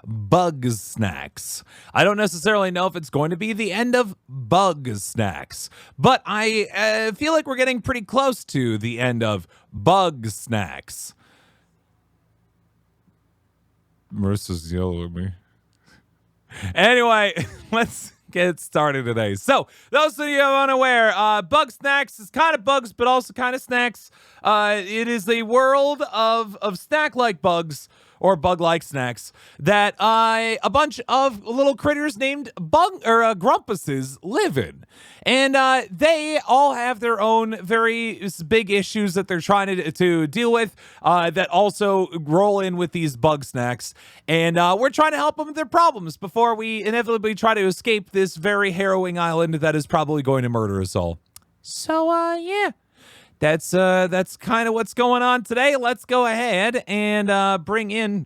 Bugsnax. I don't necessarily know if it's going to be the end of Bugsnax, but I feel like we're getting pretty close to the end of Bugsnax. Marissa's yelling at me. Anyway, let's get started today. So, those of you unaware, Bugsnax is kind of bugs, but also kind of snacks. It is a world of snack-like bugs, or bug-like snacks, that a bunch of little critters named grumpuses live in. And they all have their own very big issues that they're trying to deal with that also roll in with these Bugsnax. And we're trying to help them with their problems before we inevitably try to escape this very harrowing island that is probably going to murder us all. So, yeah. That's kind of what's going on today. Let's go ahead and bring in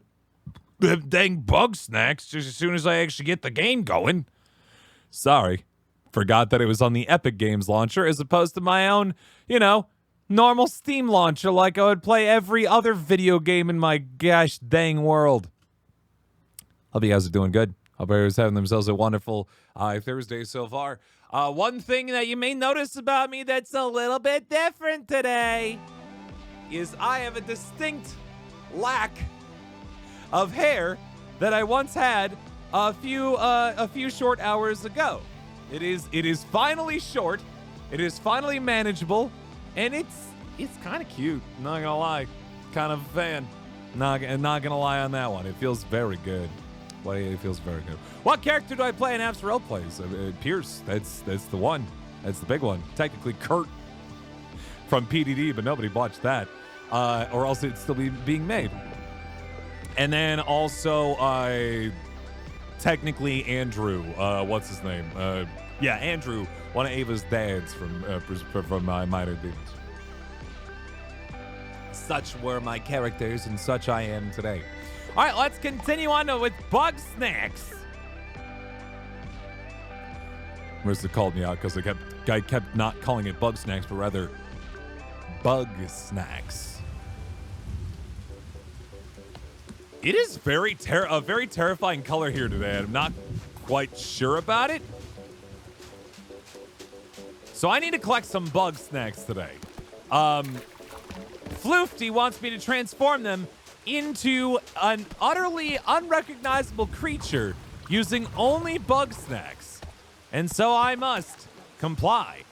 the dang Bugsnax just as soon as I actually get the game going. Sorry. Forgot that it was on the Epic Games launcher as opposed to my own, normal Steam launcher like I would play every other video game in my gosh dang world. Hope you guys are doing good. Hope everyone's having themselves a wonderful Thursday so far. One thing that you may notice about me that's a little bit different today is I have a distinct lack of hair that I once had a few short hours ago. It is finally short. It is finally manageable, and it's kind of cute. Not gonna lie, kind of a fan. Not gonna lie on that one. It feels very good. It feels very good. What character do I play in Apps Roleplays? Pierce. That's the one. That's the big one. Technically Kurt from PDD, but nobody watched that. Or else it'd still be being made. And then also, technically Andrew. What's his name? Yeah, Andrew, one of Ava's dads from Minor Demons. Such were my characters, and such I am today. All right, let's continue on with Bugsnax. Marissa called me out because I kept not calling it Bugsnax, but rather Bugsnax. It is a very terrifying color here today. I'm not quite sure about it. So I need to collect some Bugsnax today. Floofty wants me to transform them into an utterly unrecognizable creature using only Bugsnax. And so I must comply.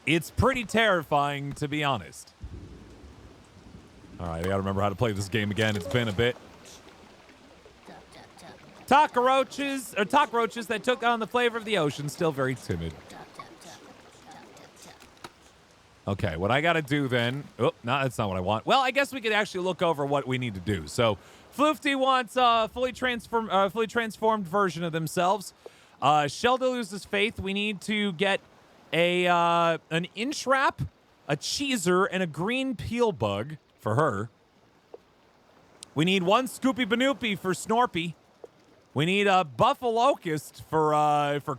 It's pretty terrifying, to be honest. All right, I gotta remember how to play this game again. It's been a bit. Cockroaches that took on the flavor of the ocean, still very timid. Okay, what I gotta do then... Oh, no, that's not what I want. Well, I guess we could actually look over what we need to do. So, Floofty wants a fully transformed version of themselves. Shelda loses faith. We need to get an inch wrap, a cheeser, and a green peel bug for her. We need one Scoopy Banoopy for Snorpy. We need a Buffalocust for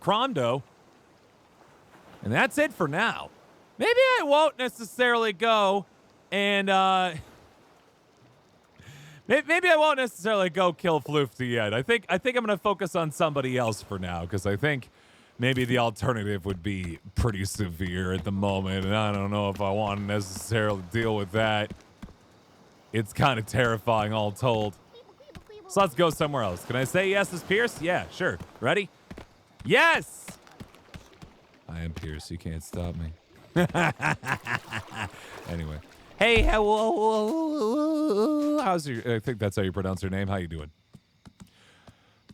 Crondo. And that's it for now. Maybe I won't necessarily go and, maybe I won't necessarily go kill Floofty yet. I think I'm going to focus on somebody else for now, because I think maybe the alternative would be pretty severe at the moment, and I don't know if I want to necessarily deal with that. It's kind of terrifying, all told. So let's go somewhere else. Can I say yes as Pierce? Yeah, sure. Ready? Yes! I am Pierce. You can't stop me. Anyway, hey, how's your? I think that's how you pronounce her name. How you doing?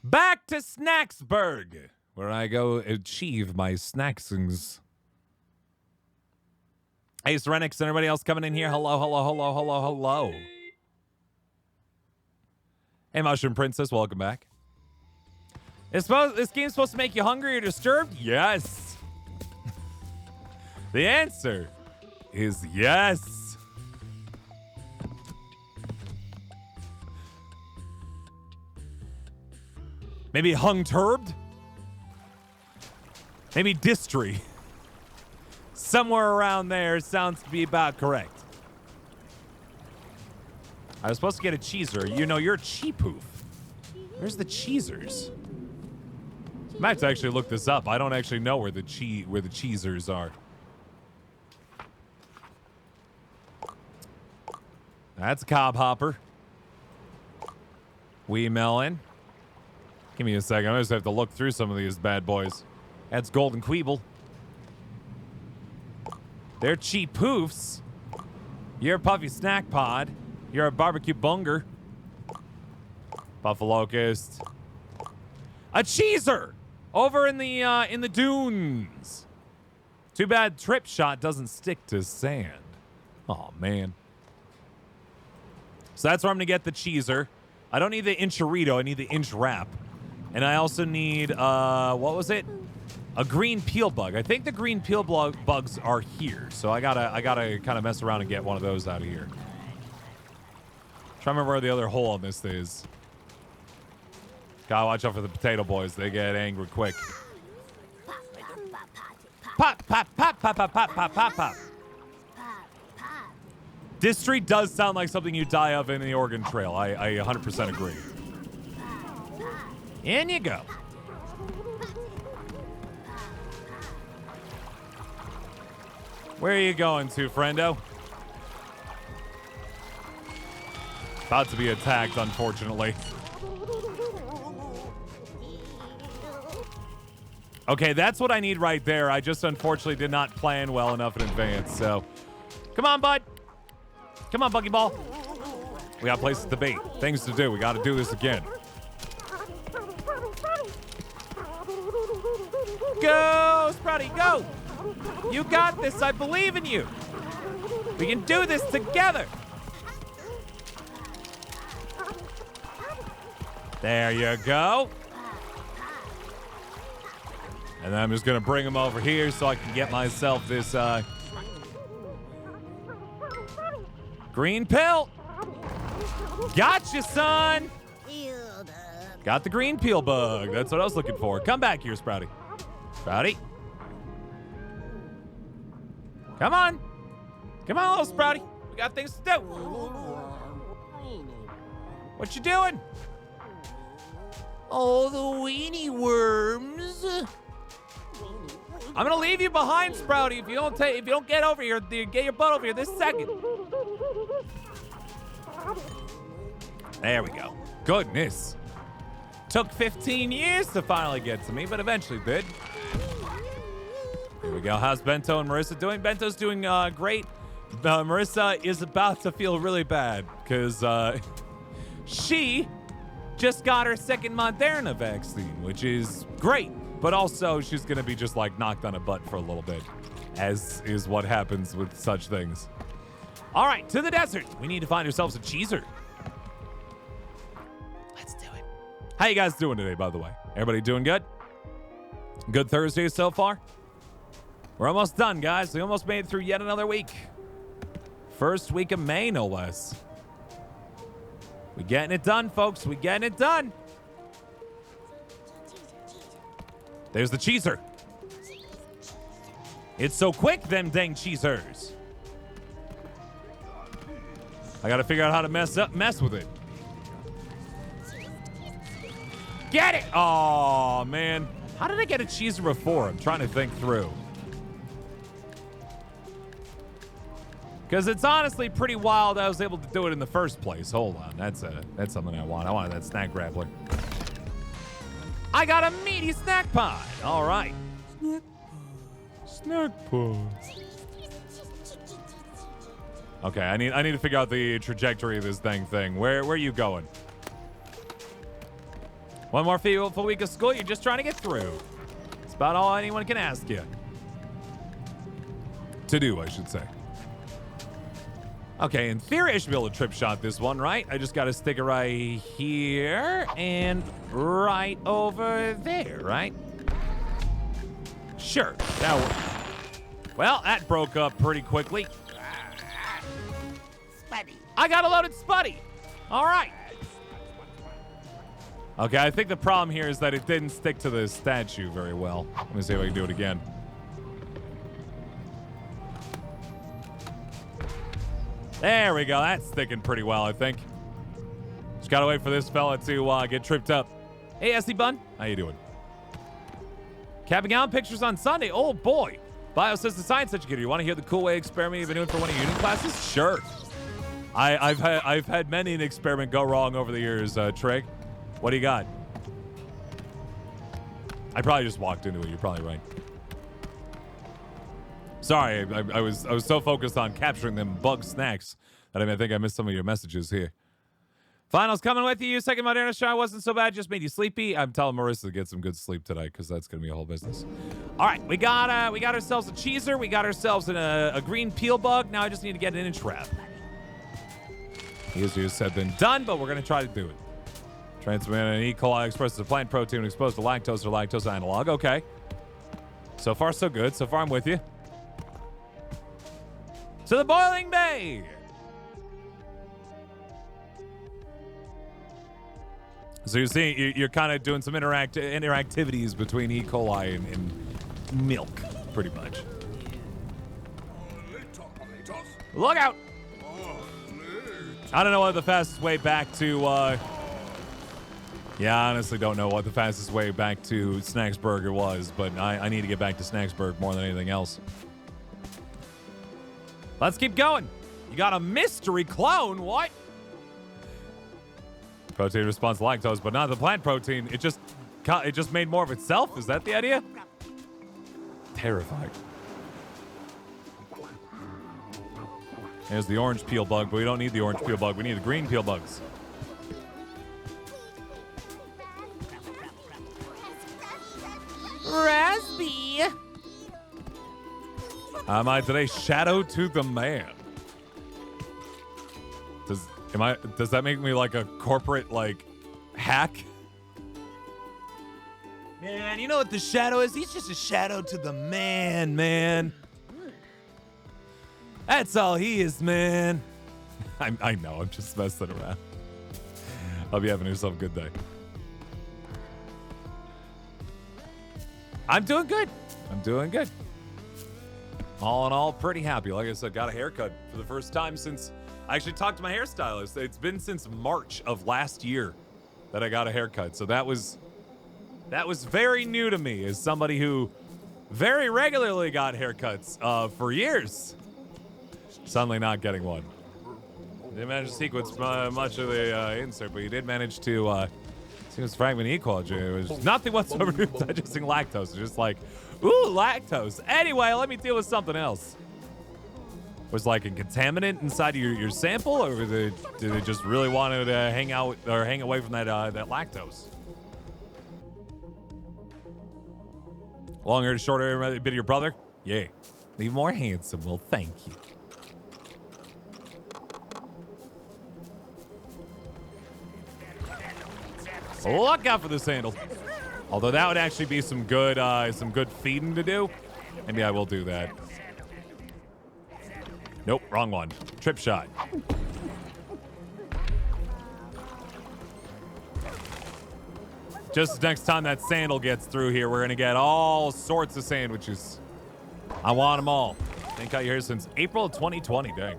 Back to Snaxburg, where I go achieve my snacksings. Hey, Serenix and everybody else coming in here. Hello. Hey, Mushroom Princess, welcome back. This game's supposed to make you hungry or disturbed? Yes. The answer is yes. Maybe hung-turbed? Maybe dystry. Somewhere around there sounds to be about correct. I was supposed to get a cheeser. You know, you're a cheapoof. Where's the cheesers? I might have to actually look this up. I don't actually know where the cheesers are. That's a cob hopper. Wee melon. Give me a second. I just have to look through some of these bad boys. That's golden queeble. They're cheap poofs. You're a puffy snack pod. You're a barbecue bunger. Buffalocust. A cheeser over in the dunes. Too bad trip shot doesn't stick to sand. Oh man. So that's where I'm gonna get the cheeser. I don't need the enchilito. I need the inch wrap. And I also need, what was it? A green peel bug. I think the green peel bugs are here. So I gotta kind of mess around and get one of those out of here. Try to remember where the other hole on this is. Gotta watch out for the potato boys. They get angry quick. Pop, pop, pop, pop, pop, pop, pop, pop, pop. This street does sound like something you die of in the Oregon Trail. I 100% agree. In you go. Where are you going to, friendo? About to be attacked, unfortunately. Okay, that's what I need right there. I just unfortunately did not plan well enough in advance, so. Come on, bud. Come on, Buggy Ball. We got places to be, things to do. We got to do this again. Go, Sprouty, go. You got this. I believe in you. We can do this together. There you go. And then I'm just going to bring him over here so I can get myself this green pill. Gotcha, son. Got the green peel bug. That's what I was looking for. Come back here, Sprouty. Sprouty. Come on. Come on, little Sprouty. We got things to do. What you doing? Oh, the weenie worms. I'm gonna leave you behind, Sprouty. If you don't get over here, get your butt over here this second. There we go. Goodness. Took 15 years to finally get to me, but eventually did. Here we go. How's Bento and Marissa doing? Bento's doing great. Marissa is about to feel really bad because she just got her second Moderna vaccine, which is great. But also, she's going to be just like knocked on a butt for a little bit, as is what happens with such things. All right, to the desert. We need to find ourselves a cheeser. Let's do it. How you guys doing today, by the way? Everybody doing good? Good Thursday so far? We're almost done, guys. We almost made it through yet another week. First week of May, no less. We getting it done, folks. We getting it done. There's the cheeser. It's so quick, them dang cheesers. I gotta figure out how to mess with it. Get it! Oh man. How did I get a cheeser before? I'm trying to think through. Because it's honestly pretty wild I was able to do it in the first place. Hold on. That's something I want. I wanted that snack grappler. I got a meaty snack pod. All right. Snack pod. Okay, I need to figure out the trajectory of this dang thing. Where are you going? One more full week of school. You're just trying to get through. It's about all anyone can ask you. To do, I should say. Okay, in theory, I should be able to trip shot this one, right? I just got to stick it right here and right over there, right? Sure, that'll work. Well, that broke up pretty quickly. Spuddy. I got a loaded Spuddy. All right. Okay, I think the problem here is that it didn't stick to the statue very well. Let me see if I can do it again. There we go. That's sticking pretty well, I think. Just gotta wait for this fella to get tripped up. Hey, SD Bun. How you doing? Capping out pictures on Sunday. Oh, boy. Bio says the science educator. You want to hear the cool way experiment you've been doing for one of your unit classes? Sure. I've had many an experiment go wrong over the years, Trig. What do you got? I probably just walked into it. You're probably right. Sorry, I was so focused on capturing them Bugsnax that I think I missed some of your messages here. Finals coming with you. Second Moderna shot wasn't so bad, just made you sleepy. I'm telling Marissa to get some good sleep tonight because that's gonna be a whole business. All right, we got ourselves a cheeser. We got ourselves a green peel bug. Now I just need to get an inch wrap. Easier said than done, but we're gonna try to do it. Transmit an E. coli expresses a plant protein exposed to lactose or lactose analog. Okay. So far, so good. So far, I'm with you. To the boiling bay. So you're seeing, you're kind of doing some interactivities between E. coli and milk, pretty much. Look out! I don't know what the fastest way back to, yeah, I honestly don't know what the fastest way back to Snaxburger was, but I need to get back to Snaxburg more than anything else. Let's keep going. You got a mystery clone, what? Protein responds to lactose, but not the plant protein. It just made more of itself. Is that the idea? Terrifying. There's the orange peel bug, but we don't need the orange peel bug. We need the green peel bugs. Raspy. Am I today shadow to the man? Does that make me like a corporate like hack? Man, you know what the shadow is? He's just a shadow to the man. That's all he is, man. I know, I'm just messing around. Hope you having yourself a good day. I'm doing good. All in all, pretty happy. Like I said, got a haircut for the first time since I actually talked to my hairstylist. It's been since March of last year that I got a haircut. So that was very new to me as somebody who very regularly got haircuts for years. Suddenly not getting one. Didn't manage to sequence much of the insert, but you did manage to sequence fragment equal. It was nothing whatsoever to do with digesting lactose. It's just like, ooh, lactose. Anyway, let me deal with something else. Was like a contaminant inside of your sample, or did they just really want to hang out or hang away from that lactose? Long hair to short hair, a bit of your brother? Yeah. Leave more handsome. Well, thank you. Look out for this handle. Although that would actually be some good feeding to do. Maybe I will do that. Nope, wrong one. Trip shot. Just next time that sandal gets through here, we're gonna get all sorts of sandwiches. I want them all. Ain't got your hair since April of 2020, dang.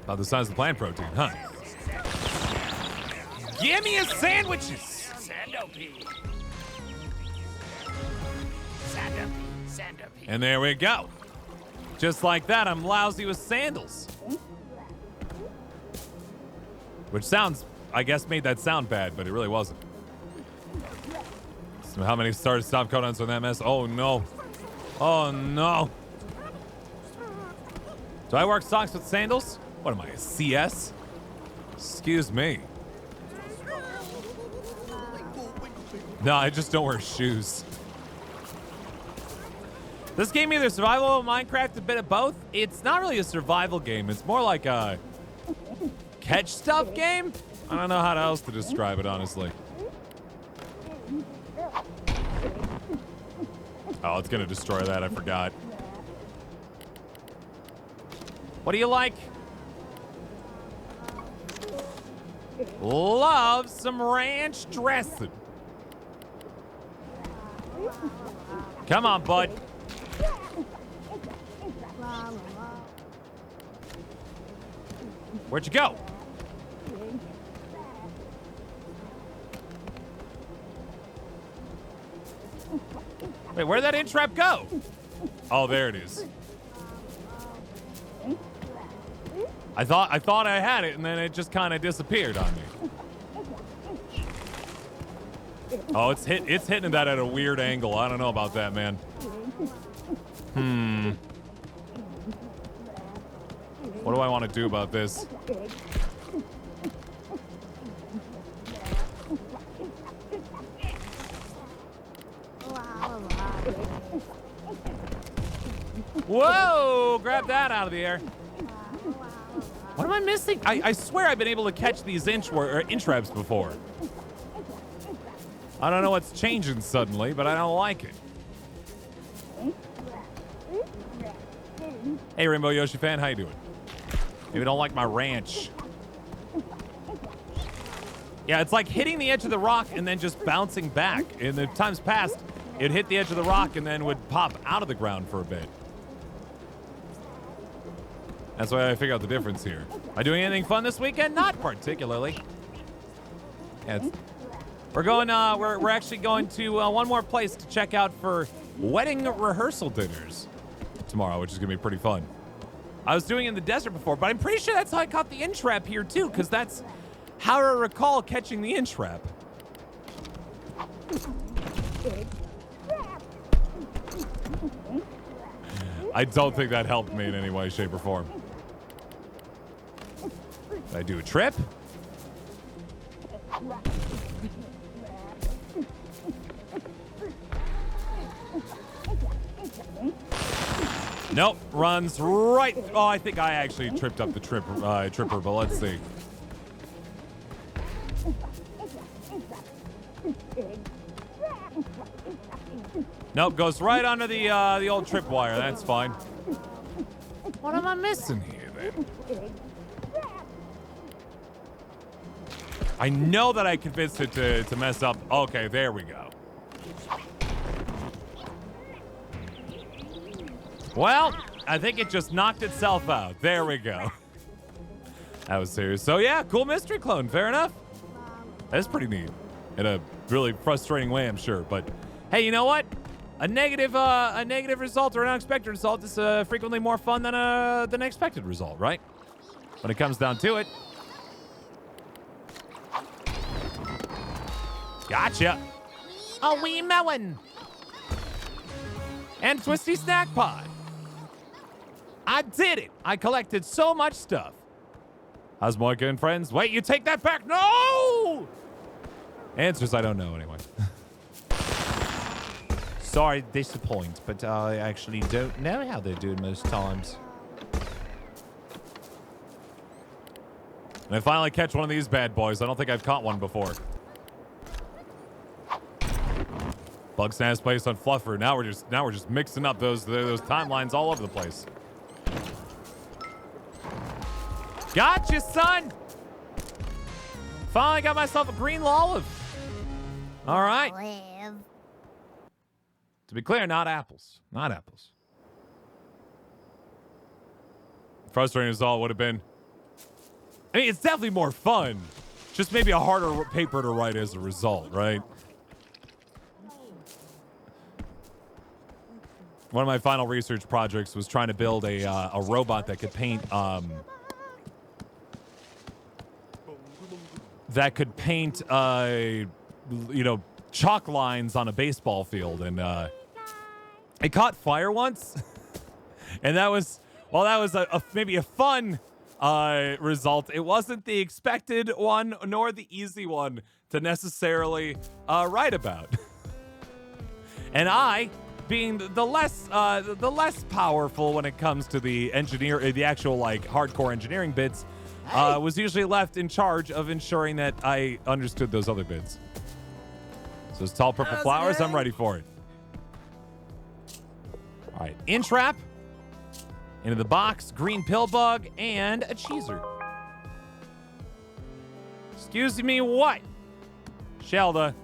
About the size of the plant protein, huh? Give me a sandwiches! And there we go. Just like that, I'm lousy with sandals. Which sounds, I guess, made that sound bad, but it really wasn't. So how many start stop codons on that mess? Oh no. Oh no. Do I work socks with sandals? What am I, a CS? Excuse me. No, I just don't wear shoes. This game either survival or Minecraft, a bit of both. It's not really a survival game. It's more like a catch stuff game. I don't know how else to describe it, honestly. Oh, it's gonna destroy that. I forgot. What do you like? Love some ranch dressing. Come on, bud. Where'd you go? Wait, where'd that in-trap go? Oh, there it is. I thought I had it, and then it just kind of disappeared on me. Oh, it's hitting that at a weird angle. I don't know about that, man. What do I want to do about this? Whoa! Grab that out of the air. What am I missing? I swear I've been able to catch these inch-traps before. I don't know what's changing suddenly, but I don't like it. Hey, Rainbow Yoshi fan, how you doing? Maybe don't like my ranch. Yeah, it's like hitting the edge of the rock and then just bouncing back. In the times past, it'd hit the edge of the rock and then would pop out of the ground for a bit. That's why I figure out the difference here. Am I doing anything fun this weekend? Not particularly. Yeah, we're going. We're actually going to one more place to check out for wedding rehearsal dinners tomorrow, which is gonna be pretty fun. I was doing it in the desert before, but I'm pretty sure that's how I caught the in-trap here too, because that's how I recall catching the in-trap. I don't think that helped me in any way, shape, or form. Did I do a trip? Nope, runs right. Oh, I think I actually tripped up the tripper, but let's see. Nope, goes right under the old trip wire. That's fine. What am I missing here, then? I know that I convinced it to mess up. Okay, there we go. Well, I think it just knocked itself out. There we go. That was serious. So yeah, cool mystery clone. Fair enough. That's pretty neat. In a really frustrating way, I'm sure. But hey, you know what? A negative result or an unexpected result is frequently more fun than an expected result, right? When it comes down to it. Gotcha. A wee melon. And twisty snack pie. I did it. I collected so much stuff. How's Moika and friends? Wait, you take that back. No! Answers I don't know anyway. Sorry, disappoint, but I actually don't know how they're doing most times. And I finally catch one of these bad boys. I don't think I've caught one before. Bugsnax based on Fluffer. Now we're just mixing up those timelines all over the place. Gotcha, son! Finally got myself a green olive. All right. To be clear, not apples. Not apples. Frustrating as all would have been. I mean, it's definitely more fun. Just maybe a harder paper to write as a result, right? One of my final research projects was trying to build a robot that could paint chalk lines on a baseball field, and it caught fire once, and that was maybe a fun result. It wasn't the expected one nor the easy one to necessarily write about, and I, being the less powerful when it comes to the actual like hardcore engineering bits, was usually left in charge of ensuring that I understood those other bits. So those tall purple flowers, I'm ready for it. All right, in-trap, into the box, green pill bug, and a cheeser. Excuse me, what? Shelda.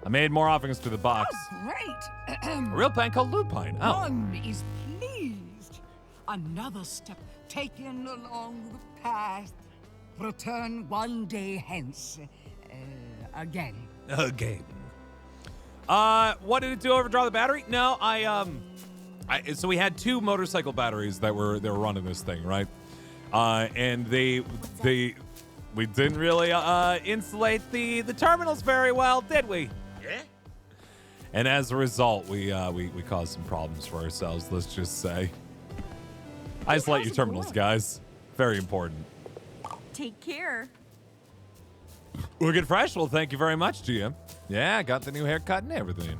I made more offerings to the box. Oh, great. A real plant called lupine. Oh. One is pleased. Another step taken along the path, return one day hence. Again. Again. What did it do? Overdraw the battery? No, so we had 2 motorcycle batteries that were running this thing, right? And we didn't really insulate the terminals very well, did we? Yeah? And as a result, we caused some problems for ourselves, let's just say. Isolate your terminals, guys. Very important. Take care. Looking fresh? Well, thank you very much, GM. Yeah, got the new haircut and everything.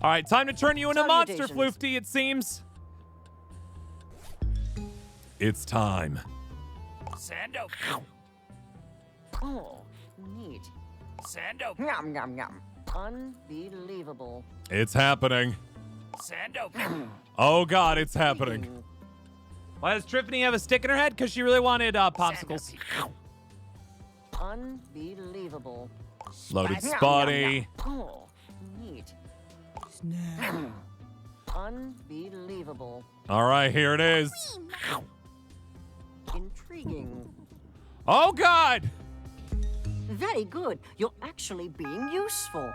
All right, time to turn you into a monster, Floofty, it seems. It's time. Sando. Oh, neat. Sando. Yum, yum, yum. Unbelievable. It's happening. Sando. Oh, God, it's happening. Why does Triffany have a stick in her head? Because she really wanted popsicles. Unbelievable. Loaded spotty. Oh, neat. Snack. Unbelievable. All right, here it is. Intriguing. Oh, God. Very good. You're actually being useful.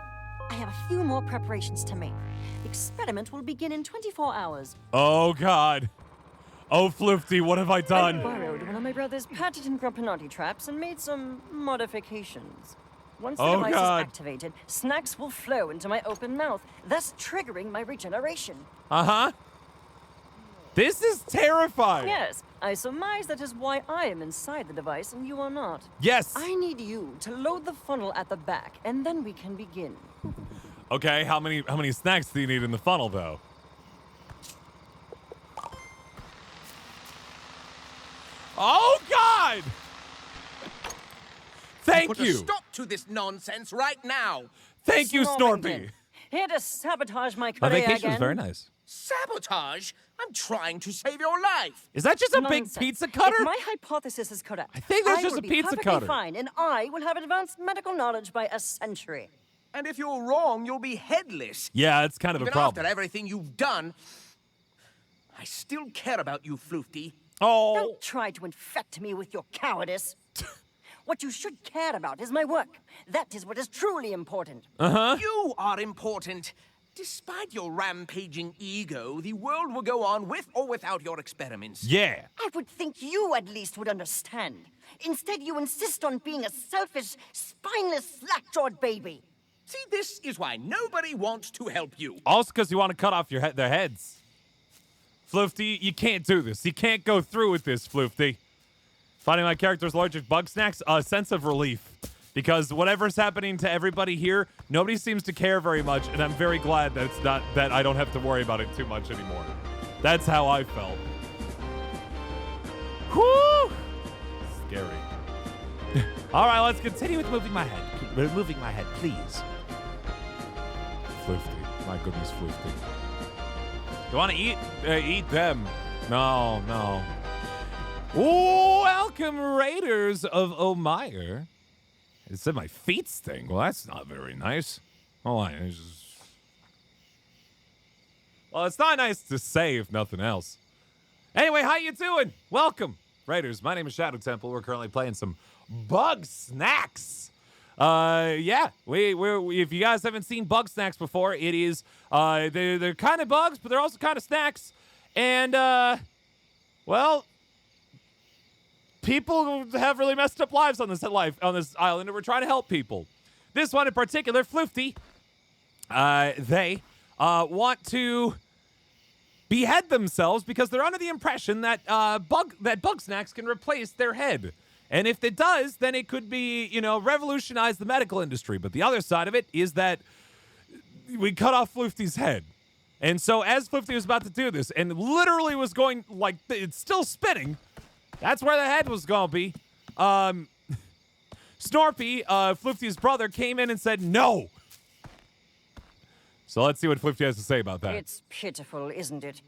I have a few more preparations to make. The experiment will begin in 24 hours. Oh, God. Oh, Floofty, what have I I done? borrowed one of my brother's patented Grumpanotti traps and made some modifications. Once the Oh, device God. is activated, snacks will flow into my open mouth, thus triggering my regeneration. Uh-huh. This is terrifying. Yes, I surmise that is why I am inside the device and you are not. Yes. I need you to load the funnel at the back, and then we can begin. Okay, how many snacks do you need in the funnel, though? Oh, God! Thank Put you. a stop to this nonsense right now. Thank you, Snorpy. Snorpington. Here to sabotage my My career vacation was again. very nice. Sabotage? I'm trying to save your life. Is that just a big Nonsense. pizza cutter? If my hypothesis is correct, I think that's just will a be pizza perfectly cutter. fine, and I will have advanced medical knowledge by a century. And if you're wrong, you'll be headless. Yeah, it's kind of a Even problem. after everything you've done, I still care about you, Floofty. Oh, Don't try to infect me with your cowardice. What you should care about is my work. That is what is truly important. You are important. Despite your rampaging ego, the world will go on with or without your experiments. yeah. I would think you at least would understand. Instead, you insist on being a selfish, spineless, slack-jawed baby. See, this is why nobody wants to help you. Also because you want to cut off their heads. Floofty, you can't do this. You can't go through with this, Floofty. Finding my character's allergic Bugsnax, a sense of relief. Because whatever's happening to everybody here, nobody seems to care very much, and I'm very glad that it's not that I don't have to worry about it too much anymore. That's how I felt. Whew! Scary. All right, let's continue with moving my head. Moving my head, please. Floofty. My goodness, Floofty. You want to eat them? No, no. Welcome, Raiders of Omeyer. It said my feet sting. Well, that's not very nice. Hold on. Well, it's not nice to say, if nothing else. Anyway, how you doing? Welcome, Raiders. My name is Shadow Temple. We're currently playing some Bugsnax. Yeah, we if you guys haven't seen Bugsnax before, it is they're kind of bugs, but they're also kind of snacks. And well, people have really messed up lives on this island, and we're trying to help people. This one in particular, Floofty, they want to behead themselves because they're under the impression that Bugsnax can replace their head. And if it does, then it could be, revolutionize the medical industry. But the other side of it is that we cut off Floofty's head. And so as Floofty was about to do this, and literally was going, like, it's still spinning, that's where the head was going to be. Snorpy, Floofty's brother, came in and said no. So let's see what Floofty has to say about that. It's pitiful, isn't it?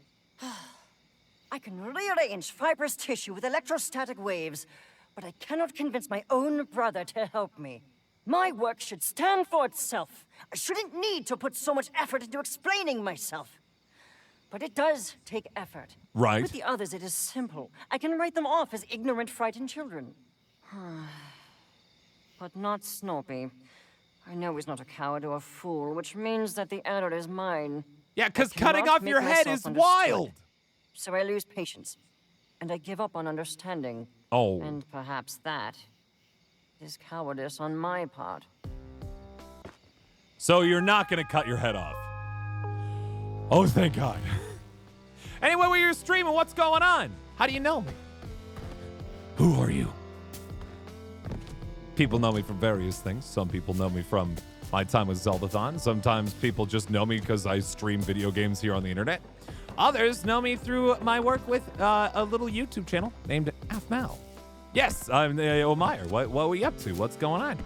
I can rearrange fibrous tissue with electrostatic waves, but I cannot convince my own brother to help me. My work should stand for itself. I shouldn't need to put so much effort into explaining myself. but it does take effort. Right. With the others, it is simple. I can write them off as ignorant, frightened children. But not Snorpy. I know he's not a coward or a fool, which means that the error is mine. Yeah, because I cutting cannot off your make head myself is understood. wild. So I lose patience, and I give up on understanding. Oh. And perhaps that is cowardice on my part. So you're not going to cut your head off. Oh, thank God. Anyway, when you're streaming, what's going on? How do you know me? Who are you? People know me from various things. Some people know me from my time with Zeldathon. Sometimes people just know me because I stream video games here on the internet. Others know me through my work with a little YouTube channel named AFMAL. Yes, I'm Omeyer. What were you up to? What's going on?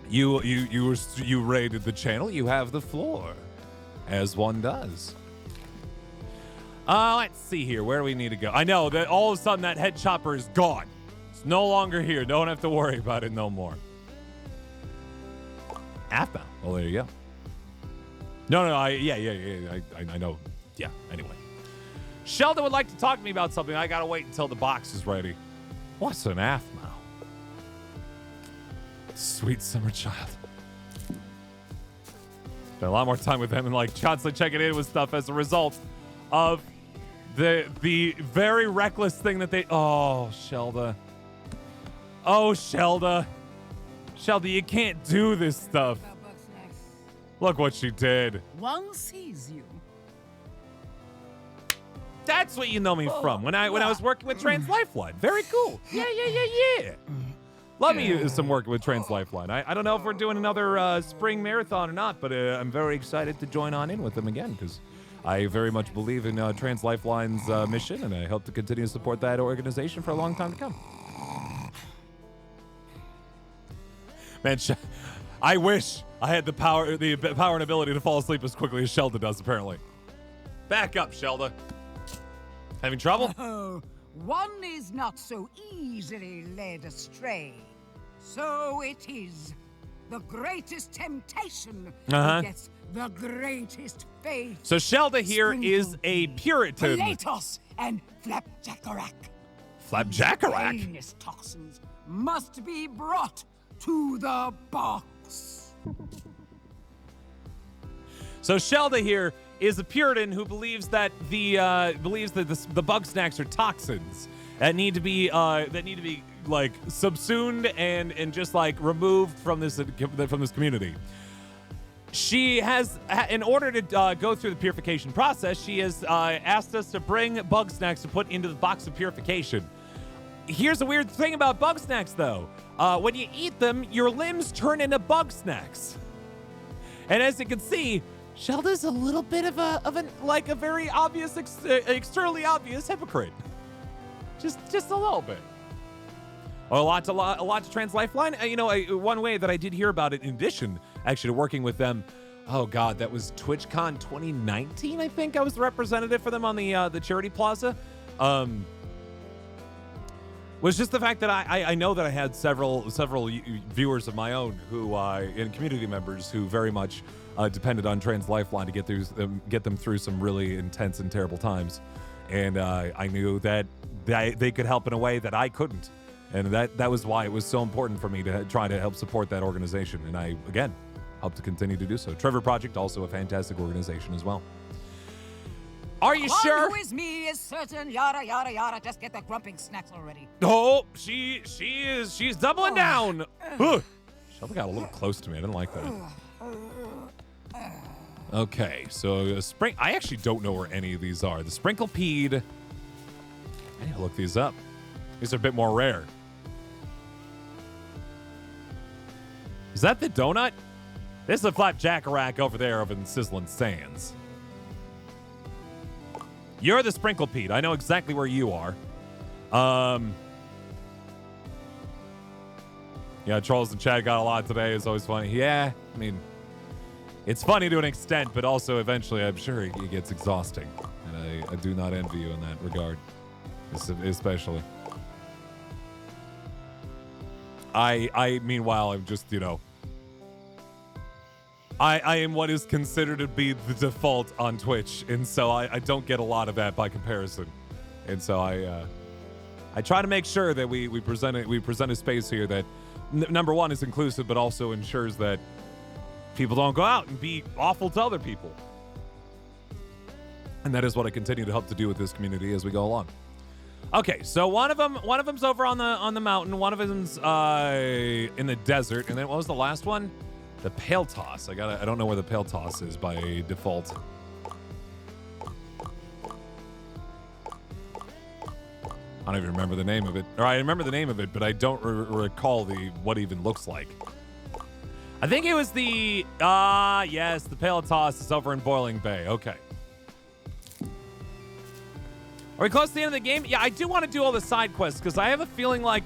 You raided the channel. You have the floor, as one does. Let's see here. Where do we need to go? I know that all of a sudden that head chopper is gone. It's no longer here. Don't have to worry about it no more. AFMAL. Well, there you go. No. I know. Yeah. Anyway, Sheldon would like to talk to me about something. I gotta wait until the box is ready. What's an AFMAL? Sweet summer child. Spent a lot more time with them and like constantly checking in with stuff as a result of the very reckless thing that they. Oh, Shelda. Oh, Shelda. Shelda, you can't do this stuff. Bugsnax. Look what she did. One sees you. That's what you know me from when I was working with Trans Lifeline. Very cool. Yeah. Love me some work with Trans Lifeline. I don't know if we're doing another spring marathon or not, but I'm very excited to join on in with them again because I very much believe in Trans Lifeline's mission, and I hope to continue to support that organization for a long time to come. Man, I wish I had the power and ability to fall asleep as quickly as Shelda does, apparently. Back up, Shelda. Having trouble? Oh, one is not so easily led astray. So it is. The greatest temptation gets the greatest faith. So Shelda here is a Puritan. Platos and Flapjackerack. Flapjackerack? Heinous toxins must be brought to the box. So Shelda here is a Puritan who believes that the Bugsnax are toxins that need to be like subsumed and just like removed from this community. She has, in order to go through the purification process, she has asked us to bring Bugsnax to put into the box of purification. Here's the weird thing about Bugsnax, though. When you eat them, your limbs turn into Bugsnax. And as you can see, Shelda's a little bit of a very obvious, externally obvious hypocrite. Just a little bit. A lot to Trans Lifeline. One way that I did hear about it, in addition, actually, to working with them. Oh God, that was TwitchCon 2019. I think I was the representative for them on the Charity Plaza. Was just the fact that I know that I had several viewers of my own who and community members who very much depended on Trans Lifeline to get them through some really intense and terrible times, and I knew that they could help in a way that I couldn't, and that was why it was so important for me to try to help support that organization, and I again hope to continue to do so. Trevor Project, also a fantastic organization as well. Are you sure? Who is me is certain. Yada yada yada. Just get the grumping snacks already. Oh, she's doubling down. Shelda got a little close to me. I didn't like that. Okay, so I actually don't know where any of these are. The Sprinkle Peed. I need to look these up. These are a bit more rare. Is that the donut? This is a Flapjackerack over there over in Sizzling Sands. You're the Sprinkle Pete. I know exactly where you are. Yeah, Trolls and Chad got a lot today. It's always funny. Yeah, I mean, it's funny to an extent, but also eventually I'm sure it gets exhausting. And I do not envy you in that regard, especially. I meanwhile, I'm just, I am what is considered to be the default on Twitch, and so I don't get a lot of that by comparison. And so I try to make sure that we present a space here that number one is inclusive, but also ensures that people don't go out and be awful to other people. And that is what I continue to help to do with this community as we go along. Okay, so one of them's over on the mountain, one of them's in the desert, and then what was the last one? The Pale Toss. I don't know where the Pale Toss is by default. I don't even remember the name of it. Or I remember the name of it, but I don't recall what it even looks like. I think it was the yes, the Pale Toss is over in Boiling Bay. Okay. Are we close to the end of the game? Yeah, I do want to do all the side quests because I have a feeling like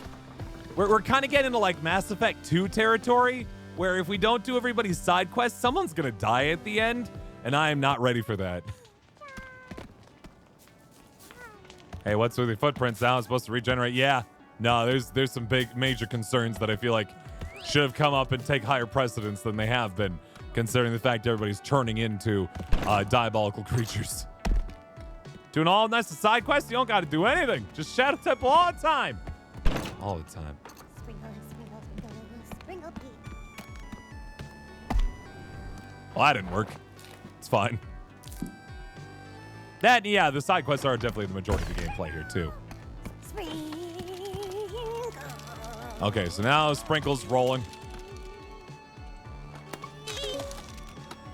we're kind of getting into like Mass Effect 2 territory, where if we don't do everybody's side quests, someone's gonna die at the end, and I am not ready for that. Hey, what's with the footprints now? It's supposed to regenerate. Yeah, no, there's some big major concerns that I feel like should have come up and take higher precedence than they have been, considering the fact everybody's turning into diabolical creatures. Doing all nice side quests, you don't got to do anything. Just Shadow Temple all the time. All the time. Well, that didn't work. It's fine. That, yeah, the side quests are definitely the majority of the gameplay here, too. Okay, so now Sprinkle's rolling.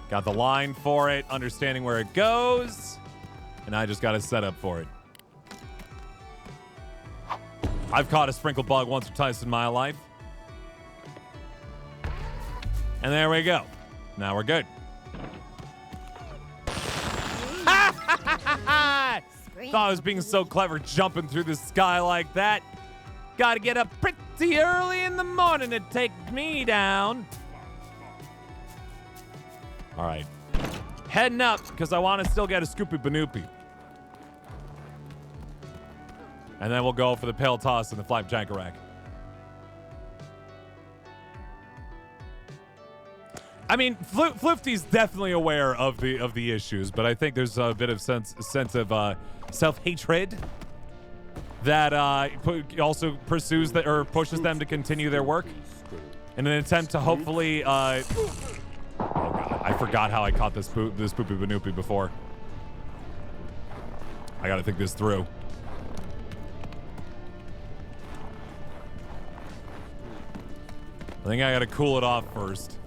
Got the line for it, understanding where it goes. And I just got to set up for it. I've caught a Sprinkle bug once or twice in my life. And there we go. Now we're good. Thought I was being so clever jumping through the sky like that. Gotta get up pretty early in the morning to take me down. All right. Heading up because I want to still get a Scoopy Banoopy. And then we'll go for the Pale Toss and the Flapjackerack. I mean, Floofty's definitely aware of the issues, but I think there's a bit of sense of self-hatred that also pursues that or pushes them to continue their work in an attempt to hopefully. Oh god, I forgot how I caught this Poopy Banoopy before. I got to think this through. I think I got to cool it off first.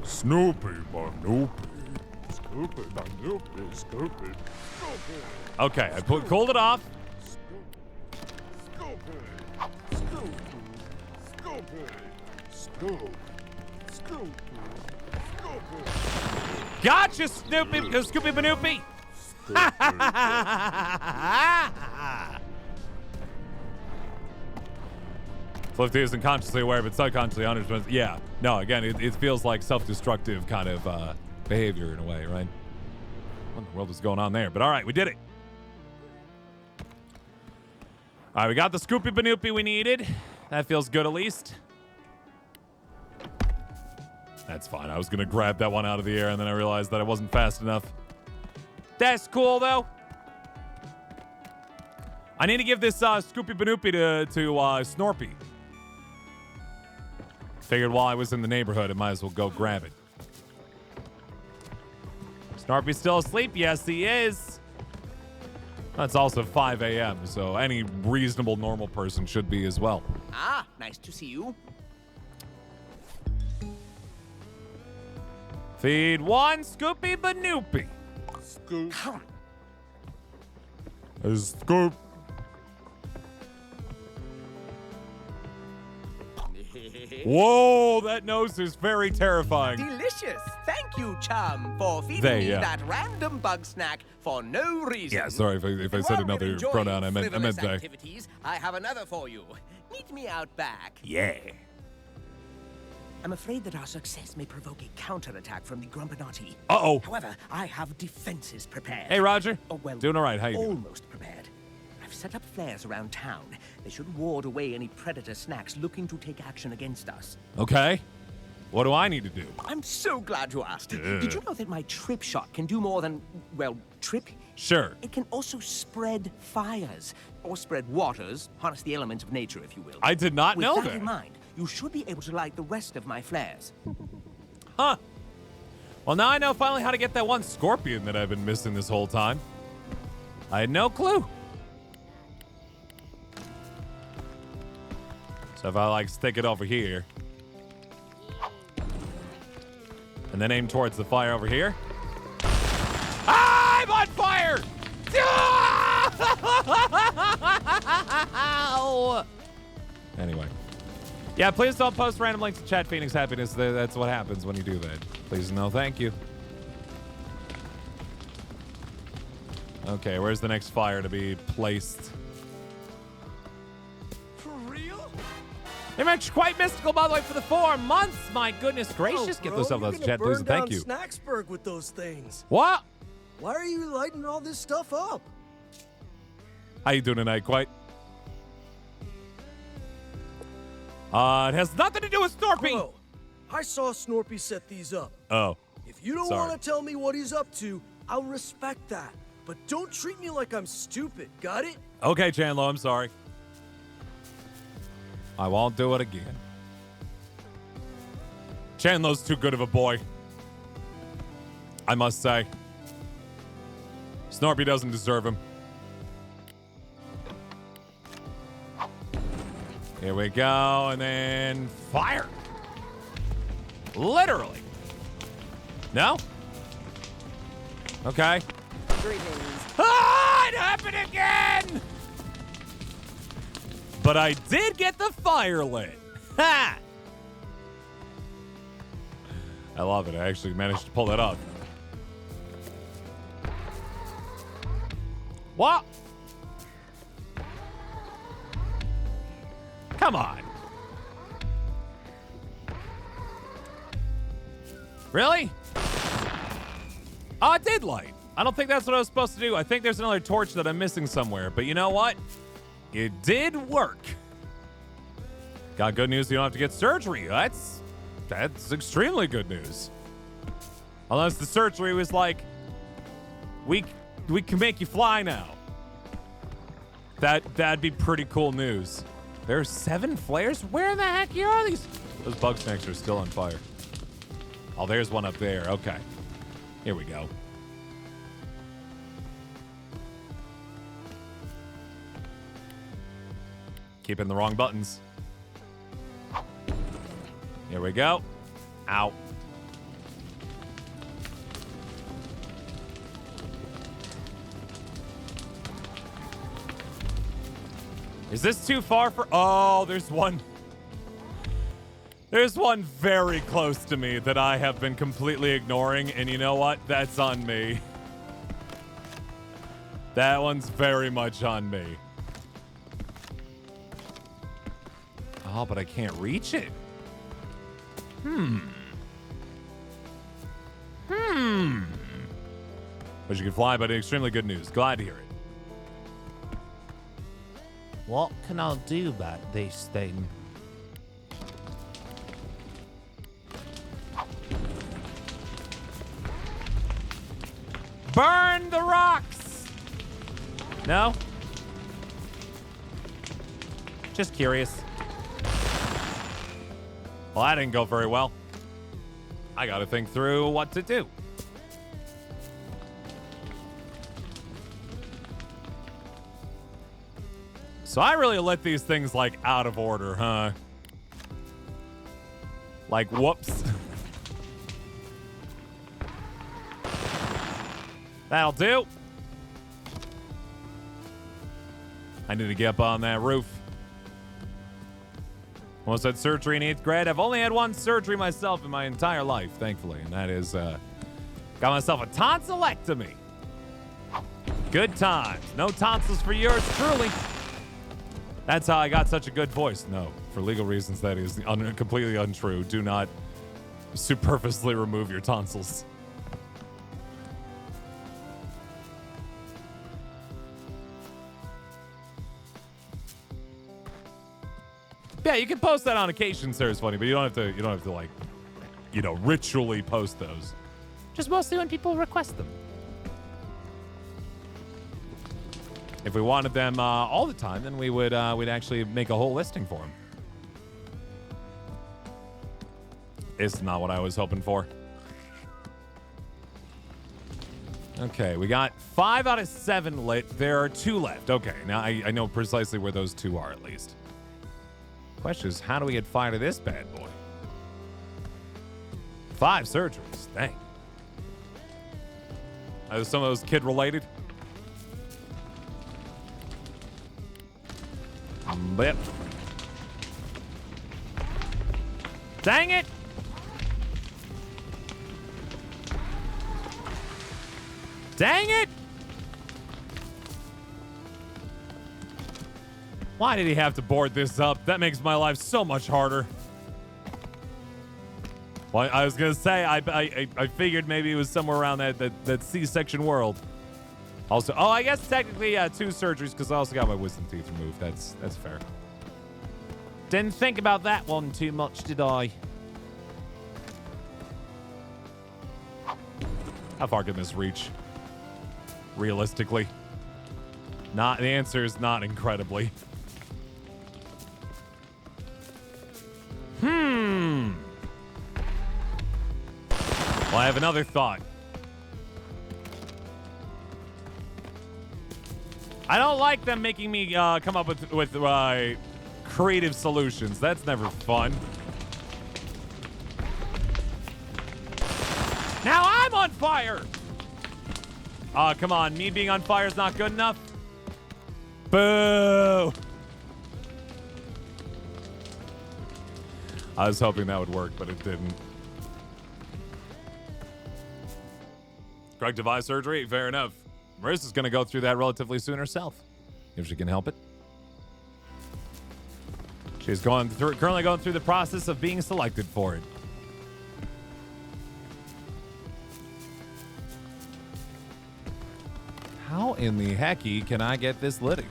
Snoopy Banoopy. Scoopy Banoopy. Scoopy. Okay, I cooled it off. Gotcha, Snoopy, Scoopy Banoopy. Floofty isn't consciously aware, but subconsciously understands. Yeah, no, again, it feels like self-destructive kind of behavior in a way, right? What in the world is going on there? But all right, we did it. All right, we got the Scoopy Banoopy we needed. That feels good at least. That's fine. I was going to grab that one out of the air, and then I realized that I wasn't fast enough. That's cool, though. I need to give this Scoopy Banoopy to Snorpy. Figured while I was in the neighborhood, I might as well go grab it. Snorpy's still asleep? Yes, he is. That's also 5 a.m., so any reasonable, normal person should be as well. Ah, nice to see you. Feed one Scoopy Banoopy. Scoop. Scoop. Whoa, that nose is very terrifying. Delicious. Thank you, chum, for feeding me that random bug snack for no reason. Yeah, sorry if I said another pronoun. I meant they. Activities, I have another for you. Meet me out back. Yeah. I'm afraid that our success may provoke a counterattack from the Grumpinati. Uh-oh. However, I have defenses prepared. Hey, Roger. Oh, well, doing all right. How you doing? Almost prepared. I've set up flares around town. They should ward away any predator snacks looking to take action against us. Okay. What do I need to do? I'm so glad you asked. Did you know that my trip shot can do more than, well, trip? Sure. It can also spread fires, or spread waters, harness the elements of nature, if you will. I did not know With that that. in mind, you should be able to light the rest of my flares. Huh. Well, now I know finally how to get that one scorpion that I've been missing this whole time. I had no clue. So if I, like, stick it over here. And then aim towards the fire over here. Ah, I'm on fire! Ow! Anyway. Yeah, please don't post random links to chat Phoenix Happiness. That's what happens when you do that. Please no, thank you. Okay, where's the next fire to be placed? For real? They were quite mystical, by the way, for the 4 months. My goodness gracious. Get those up, those chat, please, and thank you. Snaxburg with those things. What? Why are you lighting all this stuff up? How you doing tonight, Quite? It has nothing to do with Snorpy. Bro, I saw Snorpy set these up. Oh. If you don't Sorry. want to tell me what he's up to, I'll respect that. But don't treat me like I'm stupid, got it? Okay, Chandler, I'm sorry. I won't do it again. Chandler's too good of a boy, I must say. Snorpy doesn't deserve him. Here we go, and then fire. Literally. No? Okay. Greetings. Ah, it happened again! But I did get the fire lit. Ha! I love it. I actually managed to pull that off. What? Come on. Really? Oh, it did light. I don't think that's what I was supposed to do. I think there's another torch that I'm missing somewhere. But you know what? It did work. Got good news. You don't have to get surgery. That's extremely good news. Unless the surgery was like, we can make you fly now. That'd be pretty cool news. There's 7 flares? Where the heck are these? Those Bugsnax are still on fire. Oh, there's one up there. Okay. Here we go. Keeping the wrong buttons. Here we go. Ow. Is this too far for... Oh, there's one. There's one very close to me that I have been completely ignoring, and you know what? That's on me. That one's very much on me. Oh, but I can't reach it. But you can fly, but extremely good news. Glad to hear it. What can I do about this thing? Burn the rocks! No? Just curious. Well, that didn't go very well. I gotta think through what to do. So I really let these things, like, out of order, huh? Like, whoops. That'll do. I need to get up on that roof. Almost had surgery in 8th grade. I've only had one surgery myself in my entire life, thankfully, and that is, got myself a tonsillectomy. Good times. No tonsils for yours truly. That's how I got such a good voice. No, for legal reasons, that is completely untrue. Do not superfluously remove your tonsils. Yeah, you can post that on occasion, sir. It's funny, but you don't have to like ritually post those. Just mostly when people request them. If we wanted them all the time, then we'd actually make a whole listing for them. It's not what I was hoping for. Okay, we got 5 out of 7 lit. There are 2 left. Okay, now I know precisely where those 2 are at least. Question is, how do we get fire to this bad boy? 5 surgeries. Dang. Are some of those kid related? Blip. Dang it! Dang it! Why did he have to board this up? That makes my life so much harder. Well, I was gonna say I figured maybe it was somewhere around that C-section world. Also, I guess technically 2 surgeries because I also got my wisdom teeth removed. That's fair. Didn't think about that one too much, did I? How far can this reach? Realistically, the answer is not incredibly. Well, I have another thought. I don't like them making me come up with creative solutions. That's never fun. Now I'm on fire! Come on. Me being on fire is not good enough. Boo! I was hoping that would work, but it didn't. Corrective eye surgery? Fair enough. Marissa's going to go through that relatively soon herself, if she can help it. She's currently going through the process of being selected for it. How in the hecky can I get this litty?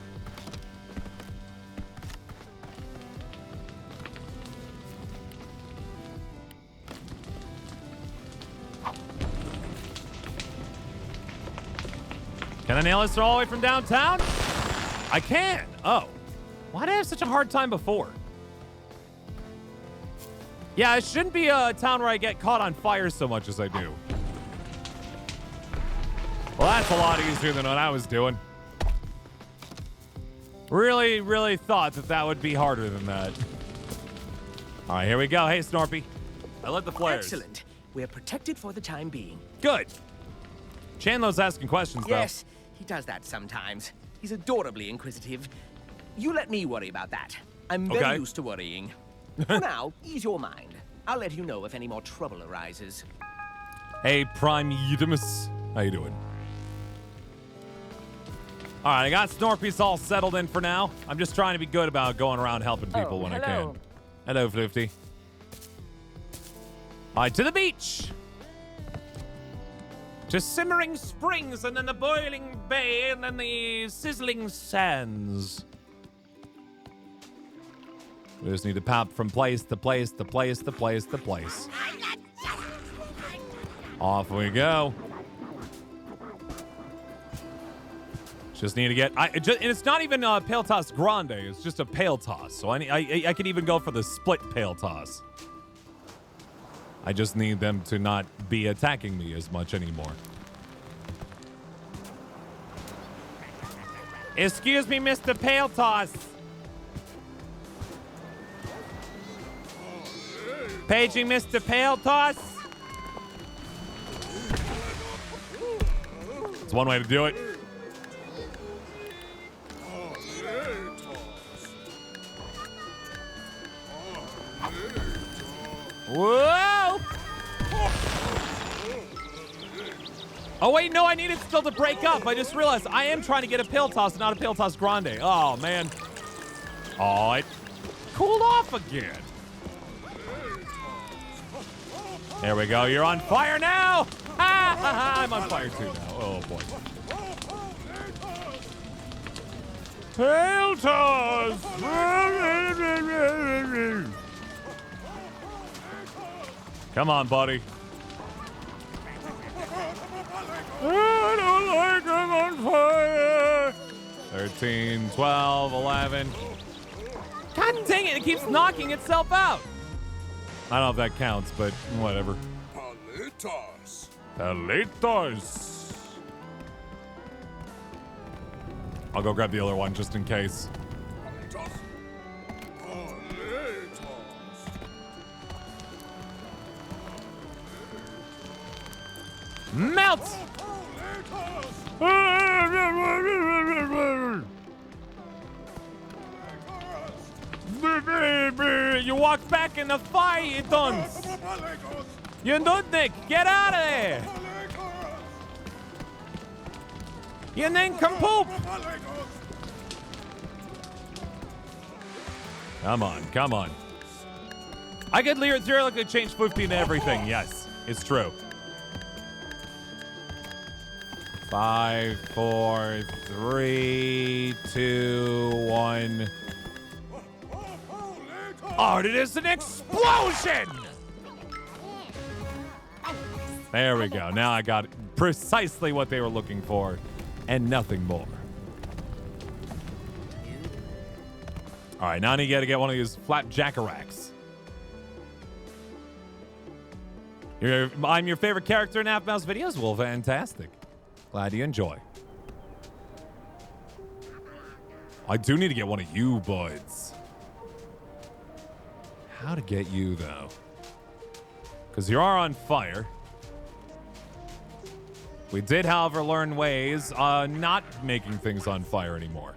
Can I nail this all the way from downtown? I can. Oh. Why did I have such a hard time before? Yeah, it shouldn't be a town where I get caught on fire so much as I do. Well, that's a lot easier than what I was doing. Really, really thought that would be harder than that. All right, here we go. Hey, Snorpy. I lit the flares. Excellent. We're protected for the time being. Good. Chandler's asking questions, though. Yes, he does that sometimes. He's adorably inquisitive. You let me worry about that. I'm very used to worrying. For now, ease your mind. I'll let you know if any more trouble arises. Hey, Prime Eudemus. How you doing? All right, I got Snorpies all settled in for now. I'm just trying to be good about going around helping people when I can. Hello, Flifty. All right, to the beach. To simmering springs, and then the boiling bay, and then the sizzling sands. We just need to pop from place to place to place to place to place. Off we go. Just need to get, and it's not even a Pale Toss Grande, it's just a Pale Toss. So I could even go for the split Pale Toss. I just need them to not be attacking me as much anymore. Excuse me, Mr. Pale Toss. Paging Mr. Pale Toss. It's one way to do it. Whoa! Oh, wait, no, I need it still to break up. I just realized I am trying to get a Pale Toss, not a Pale Toss Grande. Oh, man. Oh, it cooled off again. There we go. You're on fire now. Ha, ha, ha. I'm on fire too now. Oh, boy. Pale Toss. Come on, buddy. I don't like them on fire. 13, 12, 11. God dang it, it keeps knocking itself out. I don't know if that counts, but whatever. Palitos. Palitos. I'll go grab the other one just in case. Palitos. Palitos. Melt! You walk back in the fire, you dunce! You nudnik! Get out of there! You nincompoop! Come on, come on. I could theoretically change 15 to everything. Yes, it's true. 5, 4, 3, 2, 1. Oh, it is an explosion! There we go. Now I got precisely what they were looking for and nothing more. All right, now I need to get one of these flat jackaracks. I'm your favorite character in Half Mouse videos? Well, fantastic. Glad you enjoy. I do need to get one of you, buds. How to get you, though? Because you are on fire. We did, however, learn ways not making things on fire anymore.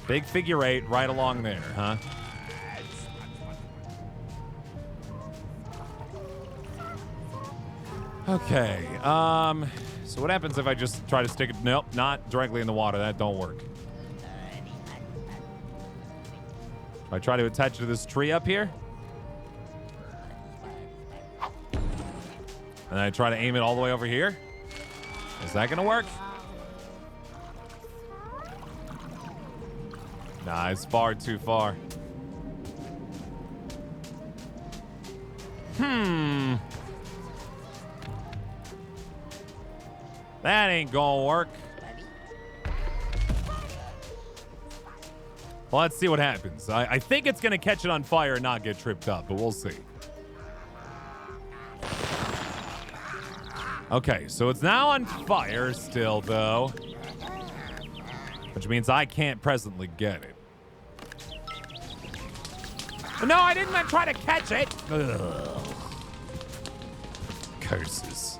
Big figure 8 right along there, huh? Okay, so what happens if I just try to stick it? Nope, not directly in the water. That don't work. If I try to attach it to this tree up here, and I try to aim it all the way over here, is that gonna work? Nah, it's far too far. That ain't gonna work. Well, let's see what happens. I think it's gonna catch it on fire and not get tripped up, but we'll see. Okay, so it's now on fire still, though. Which means I can't presently get it. No, I didn't try to catch it. Ugh. Curses.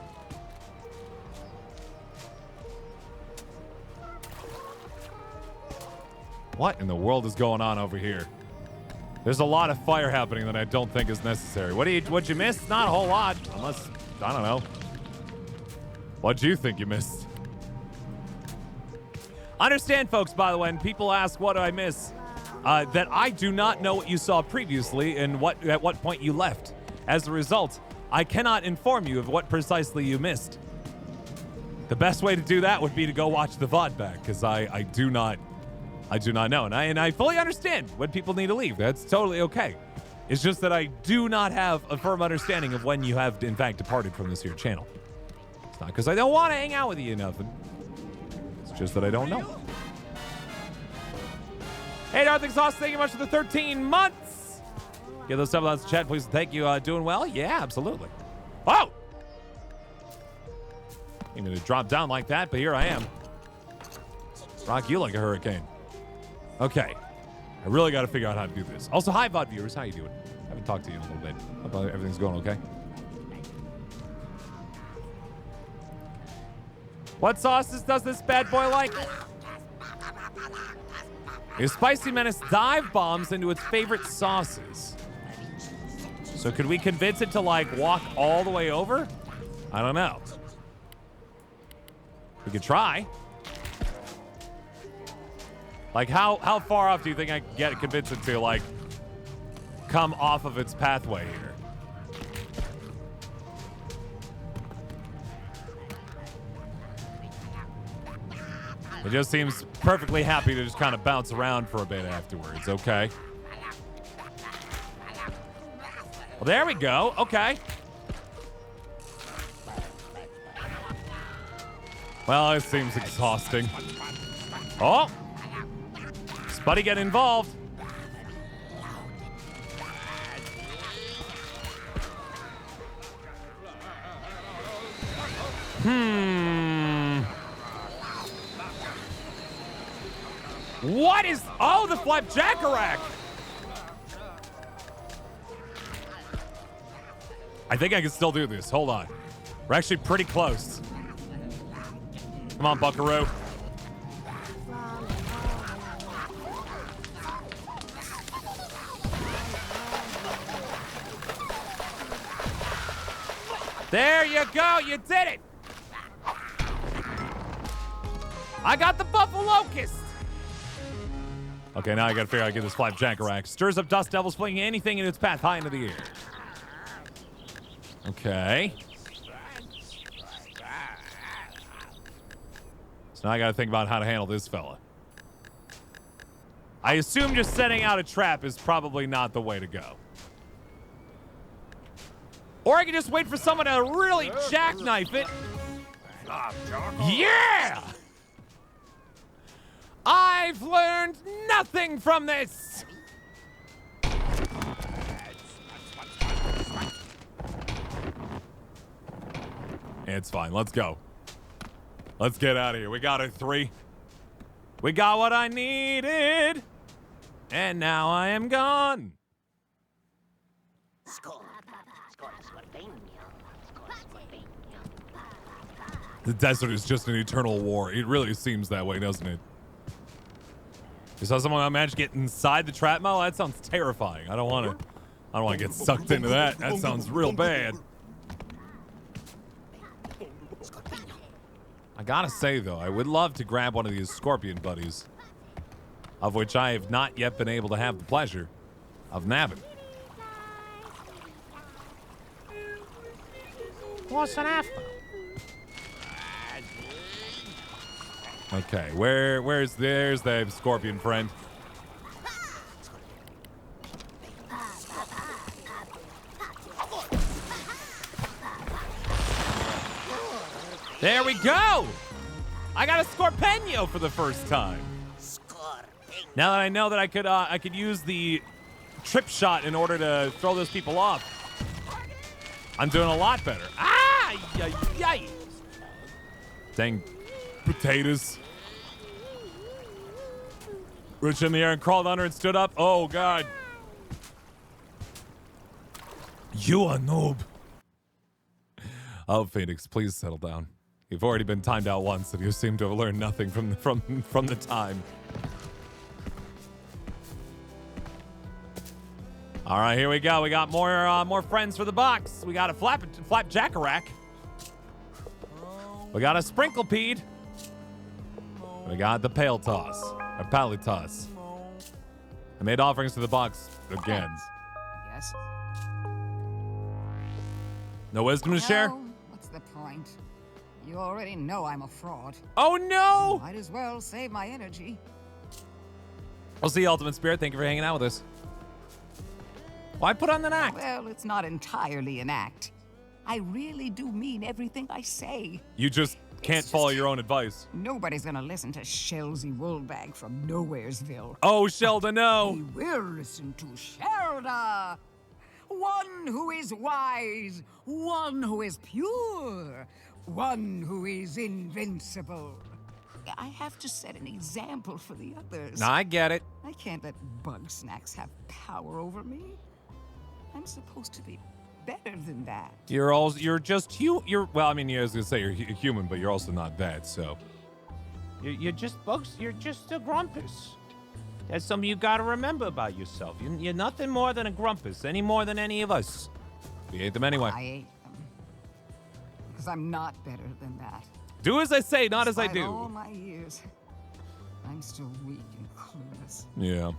What in the world is going on over here? There's a lot of fire happening that I don't think is necessary. What'd you miss? Not a whole lot, unless, I don't know. What'd you think you missed? Understand, folks, by the way, when people ask what do I miss, that I do not know what you saw previously and at what point you left. As a result, I cannot inform you of what precisely you missed. The best way to do that would be to go watch the VOD back, because I do not know, and I fully understand when people need to leave. That's totally okay. It's just that I do not have a firm understanding of when you have, in fact, departed from this here channel. It's not because I don't want to hang out with you, nothing. It's just that I don't know. Hey, Darth Exhaust, thank you much for the 13 months. Give those 7 months to chat, please. Thank you. Doing well? Yeah, absolutely. Whoa! Didn't mean to drop down like that, but here I am. Rock you like a hurricane. Okay. I really got to figure out how to do this. Also, hi, VOD viewers. How you doing? I haven't talked to you in a little bit. Hope everything's going okay. What sauces does this bad boy like? His Spicy Menace dive bombs into its favorite sauces. So could we convince it to, like, walk all the way over? I don't know. We could try. Like, how far off do you think I can convince it to, like, come off of its pathway here? It just seems perfectly happy to just kind of bounce around for a bit afterwards, okay? Well, there we go. Okay. Well, it seems exhausting. Oh! Spuddy get involved. What is... Oh, the flapjackerack! I think I can still do this. Hold on. We're actually pretty close. Come on, buckaroo. There you go. You did it. I got the buffalo locust. Okay, now I gotta figure out how to get this flapjackerack. Stirs up dust devils, flinging anything in its path high into the air. Okay. So now I gotta think about how to handle this fella. I assume just setting out a trap is probably not the way to go. Or I can just wait for someone to really jackknife it. Yeah! I've learned nothing from this! It's fine. Let's go. Let's get out of here. We got a 3. We got what I needed. And now I am gone. The desert is just an eternal war. It really seems that way, doesn't it? You saw someone manage to get inside the trap mile? That sounds terrifying. I don't want to get sucked into that. That sounds real bad. I gotta say, though, I would love to grab one of these scorpion buddies, of which I have not yet been able to have the pleasure of nabbing. What's an after? Okay, there's the scorpion friend. There we go! I got a Scorpeno for the first time. Now that I know that I could use the trip shot in order to throw those people off, I'm doing a lot better. Ah! Yay! Dang potatoes. Reached in the air and crawled under and stood up. Oh, God. You a noob. Oh, Phoenix, please settle down. You've already been timed out once, and you seem to have learned nothing from the time. All right, here we go. We got more friends for the box. We got a flapjackerack. We got a sprinklepede. We got the pale toss, or palitas. I made offerings to the box again. Yes. No wisdom to share? No, what's the point? You already know I'm a fraud. Oh, no! Might as well save my energy. We'll see, Ultimate Spirit. Thank you for hanging out with us. Why put on an act? Well, it's not entirely an act. I really do mean everything I say. You just can't follow your own advice. Nobody's gonna listen to Shelzy Woolbag from Nowheresville. Oh, Shelda, no! We will listen to Shelda! One who is wise, one who is pure, one who is invincible. I have to set an example for the others. No, I get it. I can't let Bugsnax have power over me. I'm supposed to be better than that. Well, I mean, I was gonna say you're human, but you're also not that, so. You're just bugs. You're just a grumpus. That's something you gotta remember about yourself. You're nothing more than a grumpus, any more than any of us. We ate them anyway. I ate them. Because I'm not better than that. Do as I say, not as I Despite do. all my years, I'm still weak and clueless. Yeah.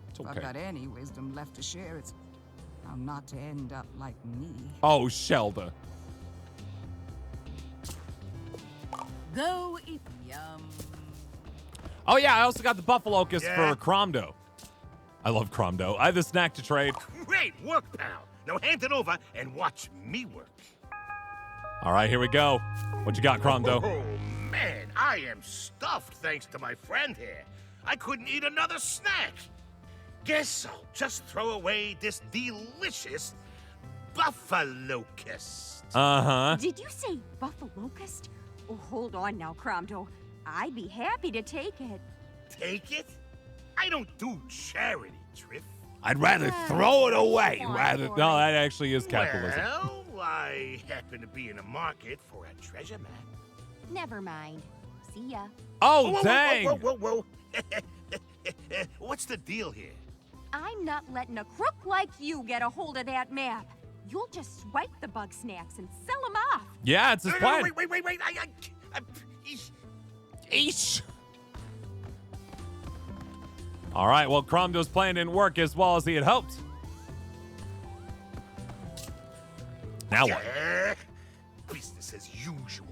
It's If I've okay. got any wisdom left to share, it's how not to end up like me. Oh, Shelda. Go eat yum. Oh, yeah, I also got the Buffalo Locust for Cromdo. I love Cromdo. I have the snack to trade. Great work, pal. Now hand it over and watch me work. All right, here we go. What you got, Cromdo? Oh, man, I am stuffed thanks to my friend here. I couldn't eat another snack. Guess I'll just throw away this delicious buffalocust. Uh-huh. Did you say buffalocust? Oh, hold on now, Cromdo. I'd be happy to take it. Take it? I don't do charity, Triff. I'd rather throw it away rather. No, that actually is capitalism. Well, I happen to be in the market for a treasure map. Never mind. See ya. Oh, Whoa, dang! Whoa. What's the deal here? I'm not letting a crook like you get a hold of that map. You'll just swipe the Bugsnax and sell them off. Yeah, it's his plan. Wait. Eesh. All right, well, Cromdo's plan didn't work as well as he had hoped. Now what? Business as usual.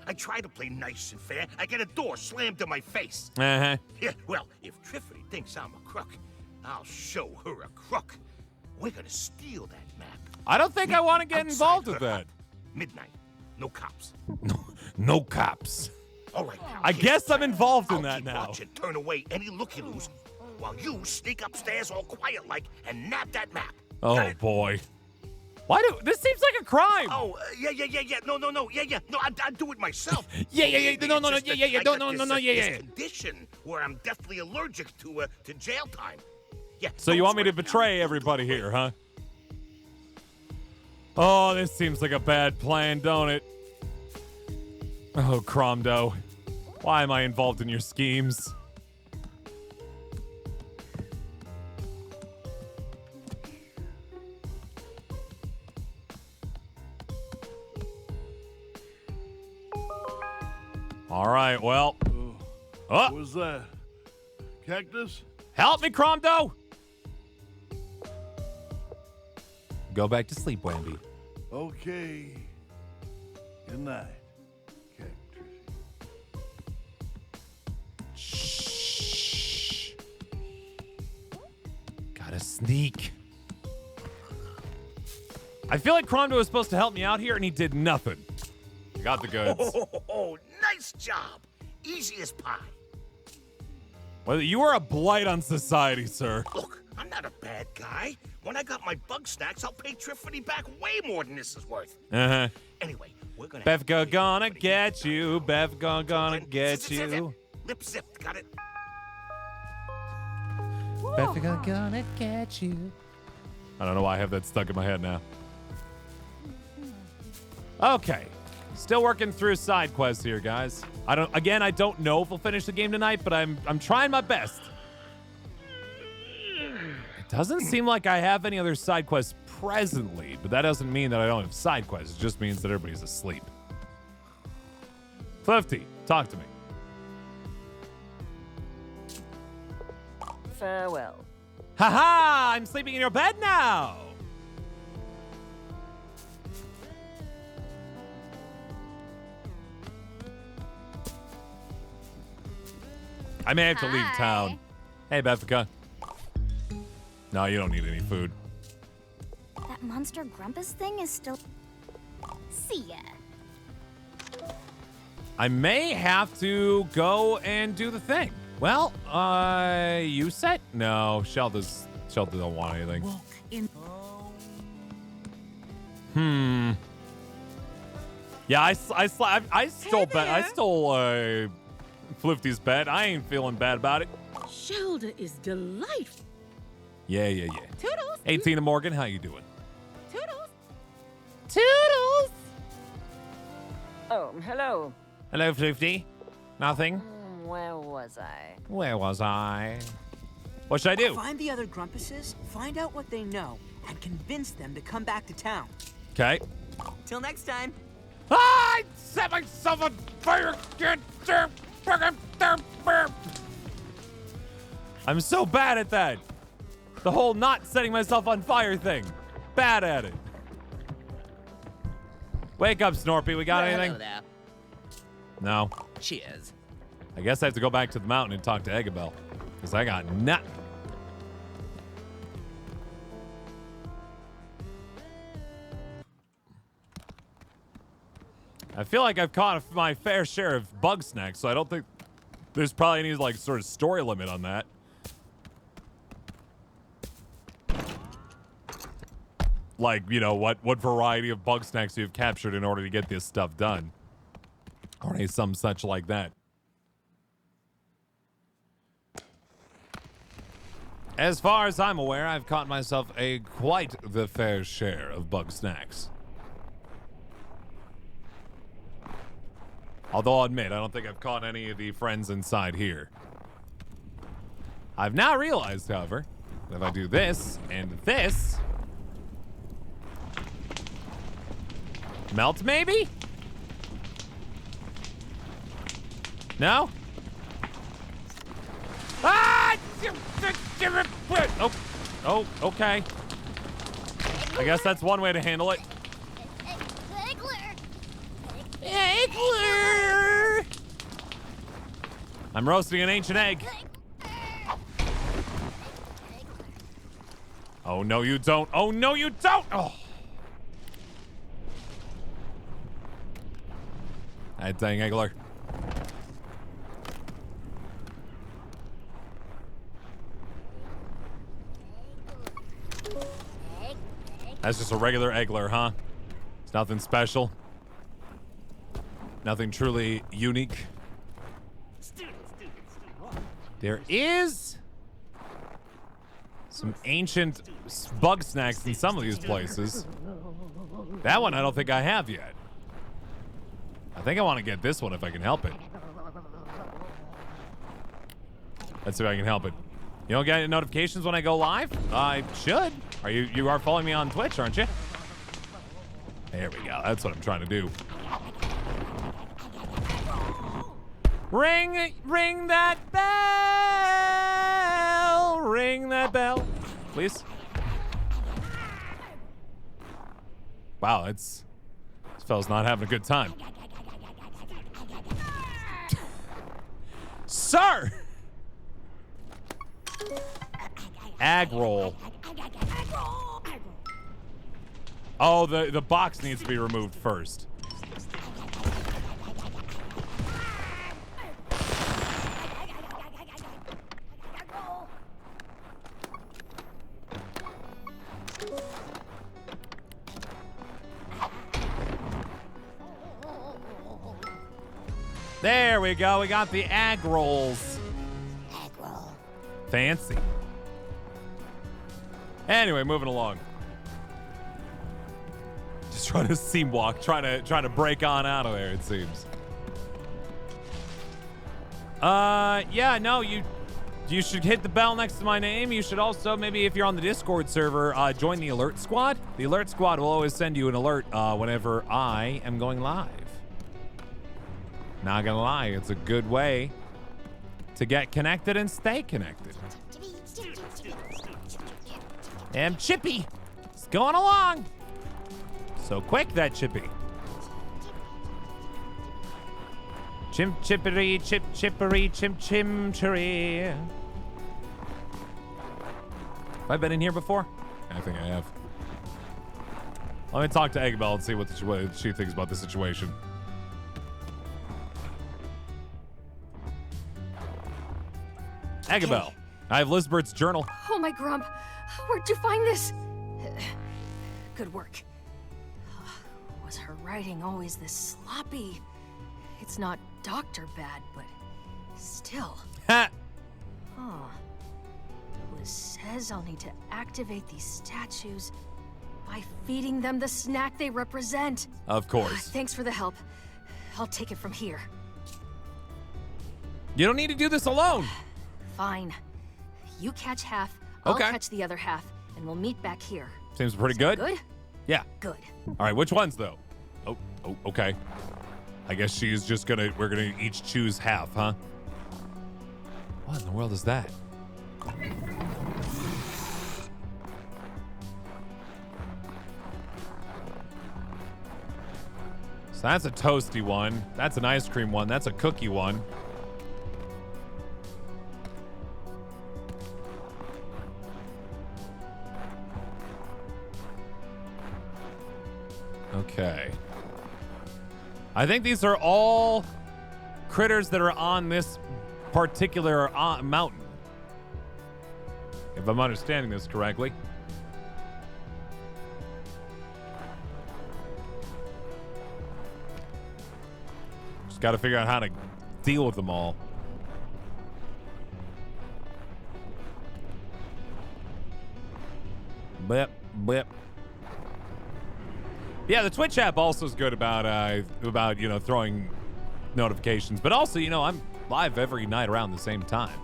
I try to play nice and fair. I get a door slammed in my face. Uh-huh. Yeah, well, if Triffany thinks I'm a crook, I'll show her a crook. We're gonna steal that map. I don't think I want to get involved with Outside her that. hut. Midnight. No cops. No cops. All right, now. I guess I'm involved in I'll that keep now. watch and turn away any looky-loos while you sneak upstairs all quiet-like and nab that map. Got Oh, it? boy. Why do... This seems like a crime. Oh, yeah. No. Yeah. No, I'd do it myself. Yeah. No. It's just that Yeah. I got No. this, Yeah. this condition where I'm deathly allergic to jail time. Yeah. So you want me to betray everybody here, huh? Oh, this seems like a bad plan, don't it? Oh, Cromdo. Why am I involved in your schemes? All right, well. Oh, What was that? Cactus? help me, Cromdo! Go back to sleep, Wamby. Okay. Good night, Cactus. Shh. Gotta sneak. I feel like Cromdo was supposed to help me out here, and he did nothing. I got the goods. Oh, nice job. Easy as pie. Well, you are a blight on society, sir. Look, I'm not a bad guy. When I got my Bugsnax, I'll pay Triffany back way more than this is worth. Uh-huh. Anyway, we're gonna... Befka gonna get you. Befka gonna get Zip. you. Lip zipped, got it? Befka gonna get you. I don't know why I have that stuck in my head now. Okay. Still working through side quests here, guys. I don't know if we'll finish the game tonight, but I'm trying my best. It doesn't seem like I have any other side quests presently, but that doesn't mean that I don't have side quests. It just means that everybody's asleep. Clifty, talk to me. Farewell. Haha! I'm sleeping in your bed now! I may have to leave town. Hey, Befka. No, you don't need any food. That monster Grumpus thing is still... See ya. I may have to go and do the thing. Well, you set? No, Sheldon don't want anything. Walk in. Yeah, I stole bed. I stole Flifty's bed. I ain't feeling bad about it. Shelda is delightful. Yeah. Toodles. 18 and Morgan, how you doing? Toodles. Toodles. Oh, hello. Hello, Flifty. Nothing. Where was I? Where was I? What should I do? Find the other Grumpuses, find out what they know, and convince them to come back to town. Okay. Till next time. I set myself on fire. I'm so bad at that. The whole not setting myself on fire thing. Bad at it. Wake up, Snorpy. We got anything? Hello there. No. Cheers. I guess I have to go back to the mountain and talk to Eggabell. Because I got nothing. I feel like I've caught my fair share of Bugsnax, so I don't think there's probably any, like, sort of story limit on that. Like, you know, what variety of Bugsnax you've captured in order to get this stuff done. Or any some such like that. As far as I'm aware, I've caught myself quite the fair share of Bugsnax. Although I'll admit, I don't think I've caught any of the friends inside here. I've now realized, however, that if I do this and this... Melt, maybe? No? Ah! Oh, okay. I guess that's one way to handle it. Eggler! I'm roasting an ancient egg. Oh, no, you don't. Oh, no, you don't! Oh. That dang Eggler. That's just a regular Eggler, huh? It's nothing special. Nothing truly unique. There is some ancient Bugsnax in some of these places. That one I don't think I have yet. I think I want to get this one if I can help it. Let's see if I can help it. You don't get notifications when I go live? I should. You are following me on Twitch, aren't you? There we go. That's what I'm trying to do. Ring that bell. Ring that bell. Please. Wow, this fella's not having a good time. Sir! Ag roll. Oh, the box needs to be removed first. There we go. We got the ag rolls. Ag roll. Fancy. Anyway, moving along. Just trying to seam walk, trying to break on out of there, it seems. Yeah, no, you should hit the bell next to my name. You should also, maybe if you're on the Discord server, join the alert squad. The alert squad will always send you an alert whenever I am going live. Not gonna lie, it's a good way to get connected and stay connected. And Chippy, it's going along. So quick, that Chippy. Chim chippery, chip chippery, chim chimchery. Have I been in here before? I think I have. Let me talk to Eggbell and see what she thinks about the situation. Eggabell, I have Lizbert's journal. Oh, my Grump. Where'd you find this? Good work. Was her writing always this sloppy? It's not doctor bad, but still. Ha! Huh. Liz says I'll need to activate these statues by feeding them the snack they represent. Of course. Thanks for the help. I'll take it from here. You don't need to do this alone. Fine. You catch half, I'll catch the other half, and we'll meet back here. Seems pretty good. Good? Yeah. Good. All right, which ones though? Oh, okay. I guess she's just we're gonna each choose half, huh? What in the world is that? So that's a toasty one. That's an ice cream one. That's a cookie one. Okay. I think these are all critters that are on this particular mountain. If I'm understanding this correctly. Just got to figure out how to deal with them all. Blip, blip. Yeah, the Twitch app also is good about you know, throwing notifications, but also, you know, I'm live every night around the same time.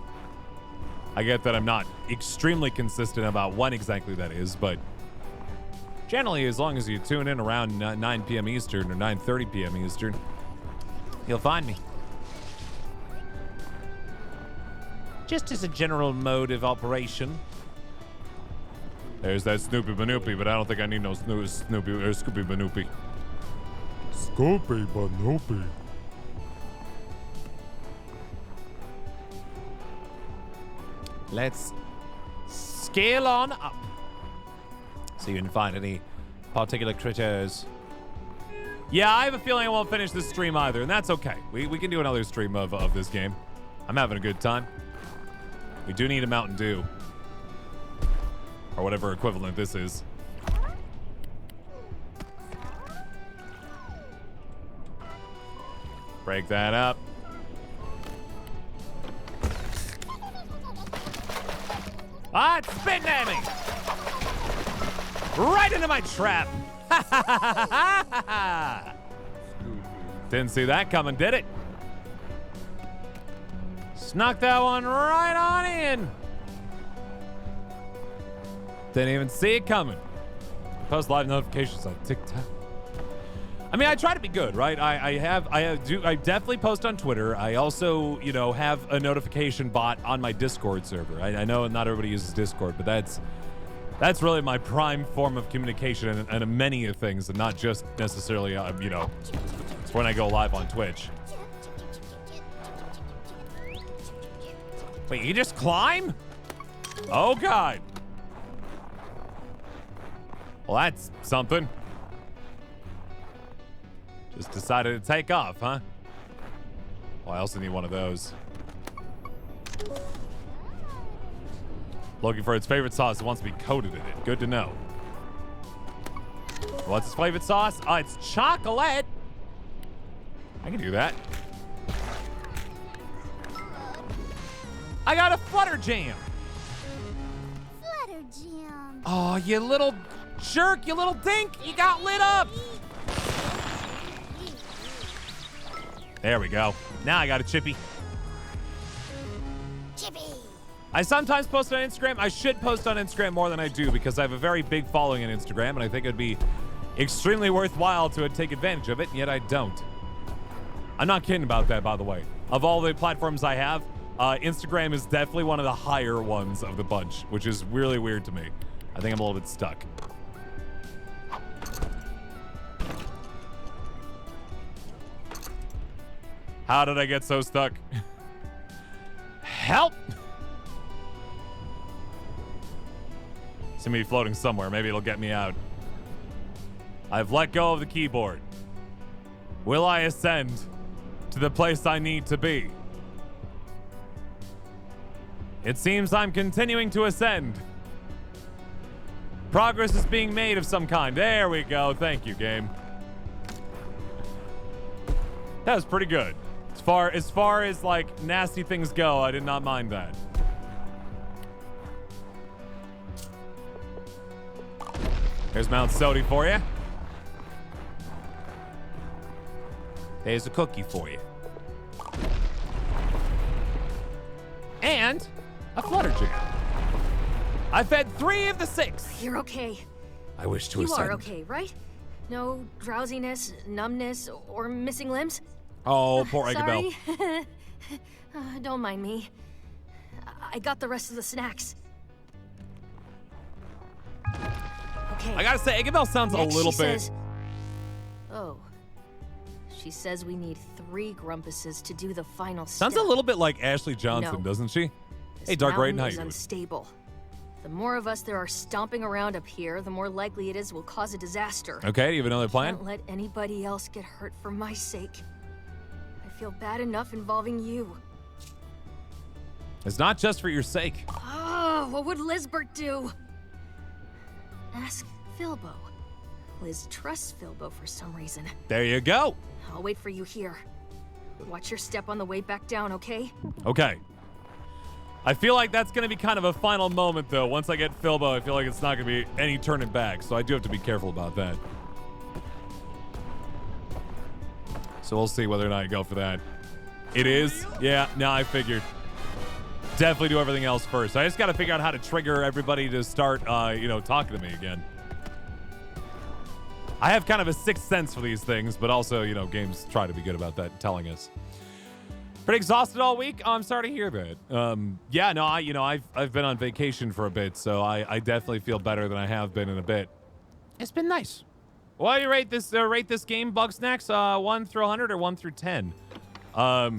I get that I'm not extremely consistent about when exactly that is, but generally, as long as you tune in around 9 p.m. Eastern or 9:30 p.m. Eastern, you'll find me. Just as a general mode of operation. There's that Snoopy Banoopy, but I don't think I need no Snoopy or Scoopy Banoopy. Scoopy Banoopy. Let's scale on up. See if you can find any particular critters. Yeah, I have a feeling I won't finish this stream either, and that's okay. We can do another stream of this game. I'm having a good time. We do need a Mountain Dew. Or whatever equivalent this is. Break that up. Ah, it's spitting at me! Right into my trap! Didn't see that coming, did it? Snuck that one right on in. Didn't even see it coming. Post live notifications on TikTok. I mean, I try to be good, right? I definitely post on Twitter. I also, you know, have a notification bot on my Discord server. I know not everybody uses Discord, but that's really my prime form of communication and many of things, and not just necessarily, you know, when I go live on Twitch. Wait, you just climb? Oh, God. Well, that's something. Just decided to take off, huh? Well, I also need one of those. Looking for its favorite sauce. It wants to be coated in it. Good to know. What's its favorite sauce? Oh, it's chocolate. I can do that. I got a Flutter Jam. Flutter Jam. Oh, you little jerk, you little dink. You got lit up. There we go. Now I got a Chippy. Chippy. I sometimes post on Instagram. I should post on Instagram more than I do because I have a very big following on Instagram, and I think it would be extremely worthwhile to take advantage of it, and yet I don't. I'm not kidding about that, by the way. Of all the platforms I have, Instagram is definitely one of the higher ones of the bunch, which is really weird to me. I think I'm a little bit stuck. How did I get so stuck? Help! It's gonna be floating somewhere. Maybe it'll get me out. I've let go of the keyboard. Will I ascend to the place I need to be? It seems I'm continuing to ascend. Progress is being made of some kind. There we go. Thank you, game. That was pretty good. As far as like nasty things go, I did not mind that. There's Mount Sodi for you. There's a cookie for you. And a Flutter Jam. I fed 3 of the 6. You're okay. I wish to You ascend. are okay, right? No drowsiness, numbness, or missing limbs? Oh, poor Eggabell. Sorry. Don't mind me. I got the rest of the snacks. Okay. I gotta say, Eggabell sounds Next a little she bit... Says, oh. She says we need 3 Grumpuses to do the final Sounds step. a little bit like Ashley Johnson, No. doesn't she? This Hey, Dark mountain Raiden, how is you doing? unstable. The more of us there are stomping around up here, the more likely it is we'll cause a disaster. Okay, do you have another plan? Can't let anybody else get hurt for my sake. I feel bad enough involving you. It's not just for your sake. Oh, what would Lizbert do? Ask Filbo. Liz trusts Filbo for some reason. There you go. I'll wait for you here. Watch your step on the way back down, okay? Okay. I feel like that's going to be kind of a final moment, though. Once I get Filbo, I feel like it's not going to be any turning back, so I do have to be careful about that. So we'll see whether or not I go for that. It is? Yeah, no, I figured. Definitely do everything else first. I just got to figure out how to trigger everybody to start, talking to me again. I have kind of a sixth sense for these things, but also, games try to be good about that, telling us. Pretty exhausted all week? Oh, I'm sorry to hear that. I've been on vacation for a bit, so I definitely feel better than I have been in a bit. It's been nice. Why do you rate this game, Bugsnax? 1 through 100 or 1 through 10? I've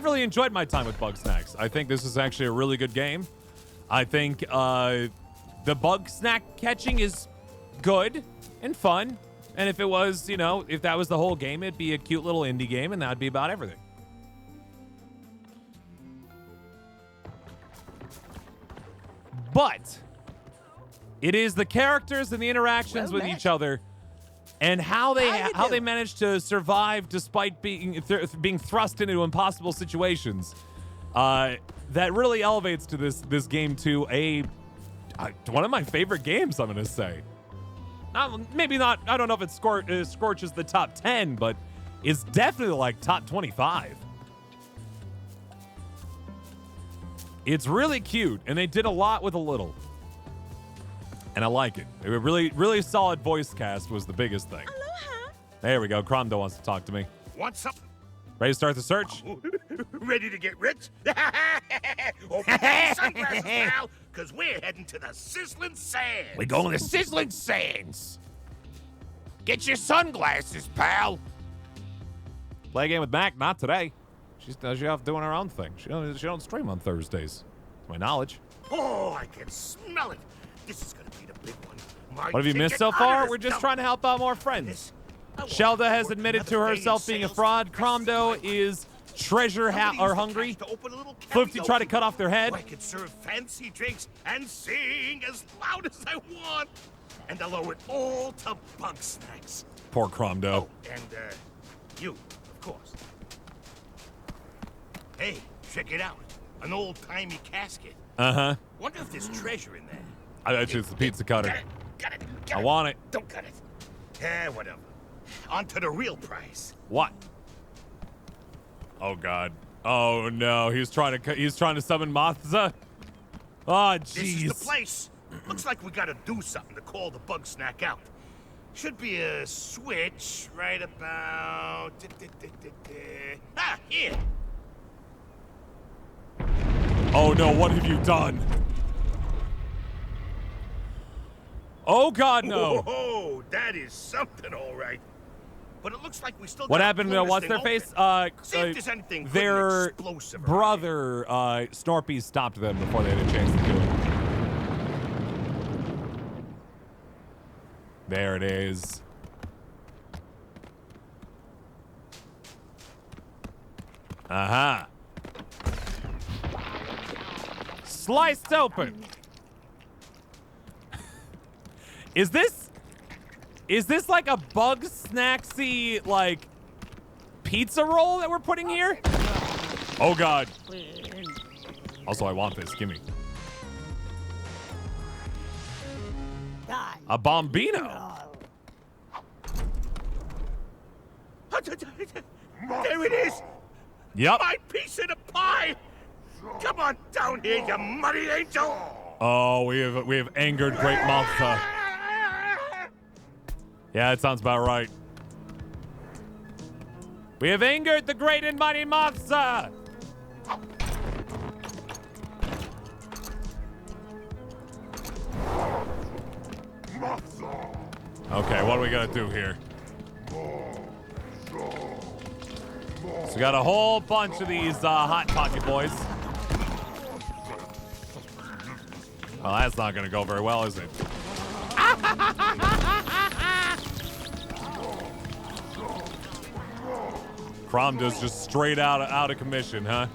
really enjoyed my time with Bugsnax. I think this is actually a really good game. I think the bug snack catching is good and fun. And if it was, if that was the whole game, it'd be a cute little indie game, and that'd be about everything. But it is the characters and the interactions with each other, and how they manage to survive despite being thrust into impossible situations, that really elevates to this game to one of my favorite games. I'm gonna say. Maybe not. I don't know if it scorches the top 10, but it's definitely like top 25. It's really cute, and they did a lot with a little. And I like it. A really, really solid voice cast was the biggest thing. Aloha. There we go. Cromdo wants to talk to me. Want some? Ready to start the search? Ready to get rich? Open your sunglasses, pal, because we're heading to the Sizzling Sands. We're going to the Sizzling Sands. Get your sunglasses, pal. Play a game with Mac? Not today. She's off doing her own thing. She don't stream on Thursdays, to my knowledge. Oh, I can smell it. This is going to be the big one. What have you missed so far? We're just trying to help out more friends. Shelda has admitted to herself being a fraud. Cromdo is treasure hungry. Floofty tried to cut off their head. I can serve fancy drinks and sing as loud as I want. And I'll owe it all to Bugsnax. Poor Cromdo. Oh, and you, of course. Hey, check it out. An old-timey casket. Uh-huh. Wonder if there's treasure in there. I bet you it's the pizza cutter. Got it. I want it. Don't cut it. Whatever. On to the real prize. What? Oh God. Oh no. He's trying to summon Mazda. Oh jeez. This is the place. Looks like we gotta do something to call the Bugsnax out. Should be a switch right about. Here. Oh no, what have you done? Oh God, no. Oh, that is something, all right. But it looks like we still. What happened? What's their face? See if there's anything their explosive brother, Snorpy, stopped them before they had a chance to do it. There it is. Aha. Sliced open. Is this like a Bugsnaxy like pizza roll that we're putting here? Oh God. Also, I want this. Gimme. A Bombino. There it is. Yep. My piece of the pie. Come on down here, you muddy angel. Oh, we have angered Great Malta. Yeah, that sounds about right. We have angered the great and mighty Mazda! Okay, what are we gonna do here? So we got a whole bunch of these Hot Pocket boys. Well, that's not gonna go very well, is it? Cromda's just straight out of commission, huh?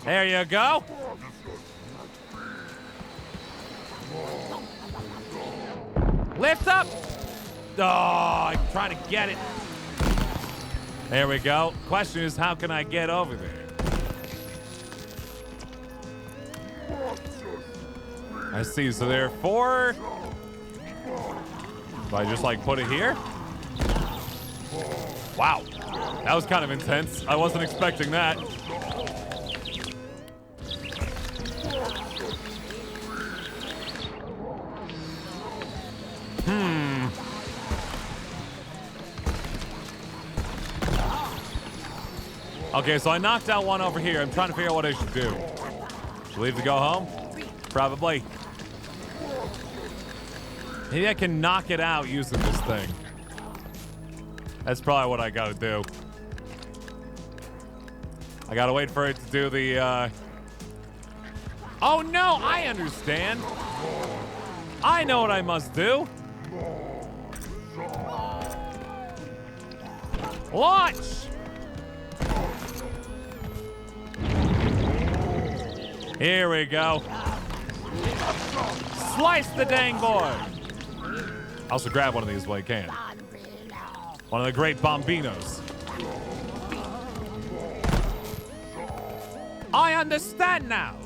There you go. Lift up. Oh, I'm trying to get it. There we go. Question is, how can I get over there? I see. So there are 4. Do I just like put it here? Wow. That was kind of intense. I wasn't expecting that. Okay, so I knocked out one over here. I'm trying to figure out what I should do. Should I leave to go home? Probably. Maybe I can knock it out using this thing. That's probably what I gotta do. I gotta wait for it to do the, Oh no, I understand. I know what I must do. Launch! Here we go. Slice the dang boy. Also grab one of these while you can. One of the great bombinos. I understand now.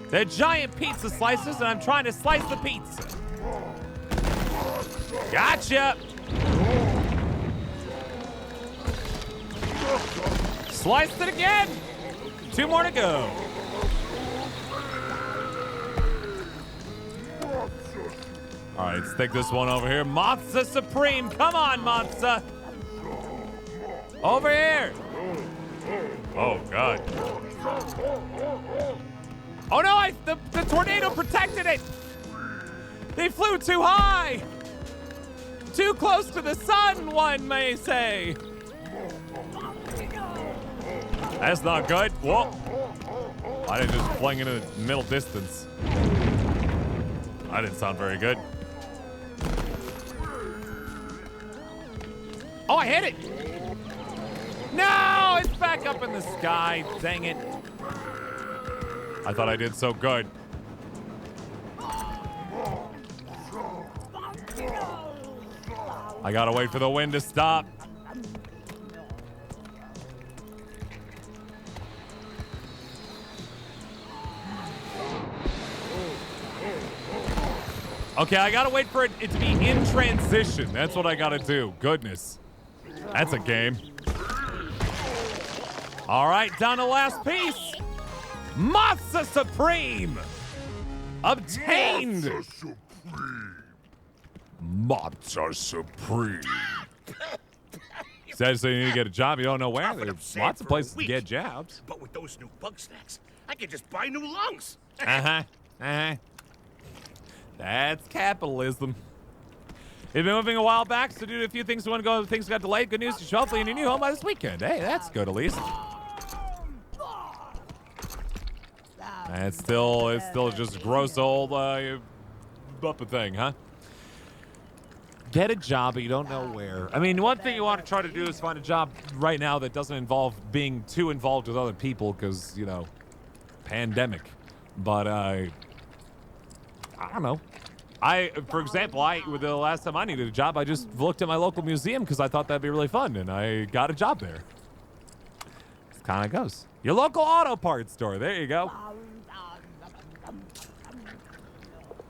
They're giant pizza slices and I'm trying to slice the pizza. Gotcha. Sliced it again. 2 more to go. All right, let's take this one over here. Matza Supreme. Come on, Matza. Over here. Oh, God. Oh, no, the tornado protected it. They flew too high. Too close to the sun, one may say. That's not good. Whoa. I didn't just fling into the middle distance. That didn't sound very good. Oh, I hit it! No, it's back up in the sky. Dang it. I thought I did so good. I gotta wait for the wind to stop. Okay, I gotta wait for it to be in transition. That's what I gotta do. Goodness. That's a game. All right, down to the last piece. Matza Supreme. Obtained. Matza Supreme. Says so you need to get a job. You don't know where. There's lots of places to get jobs. But with those new Bugsnax, I can just buy new lungs. That's capitalism. You've been moving a while back, so due to a few things, things got delayed. Good news, you should hopefully in your new home by this weekend. Hey, that's good at least. It's still just gross old Buppa thing, huh? Get a job, but you don't know where. I mean, one thing you want to try to do is find a job right now that doesn't involve being too involved with other people, because, you know, pandemic. But I don't know. For example, with the last time I needed a job, I just looked at my local museum because I thought that'd be really fun, and I got a job there. It kind of goes. Your local auto parts store. There you go.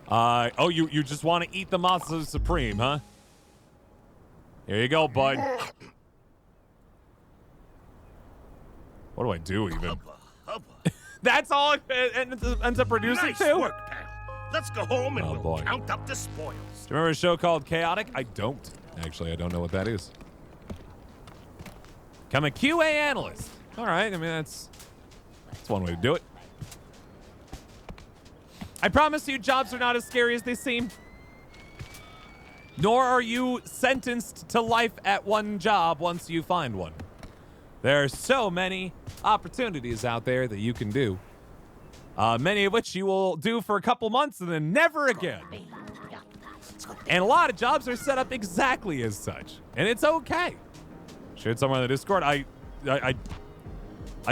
Oh, you just want to eat the Matza Supreme, huh? Here you go, bud. What do I do even? That's all it ends up producing Nice too? work, pal. Let's go home and we'll boy. count up the spoils. Do you remember a show called Chaotic? I don't. Actually, I don't know what that is. Become a QA analyst. All right, I mean, that's one way to do it. I promise you, jobs are not as scary as they seem. Nor are you sentenced to life at one job once you find one. There are so many opportunities out there that you can do. Many of which you will do for a couple months and then never again. And a lot of jobs are set up exactly as such. And it's okay. Shared somewhere in the Discord. I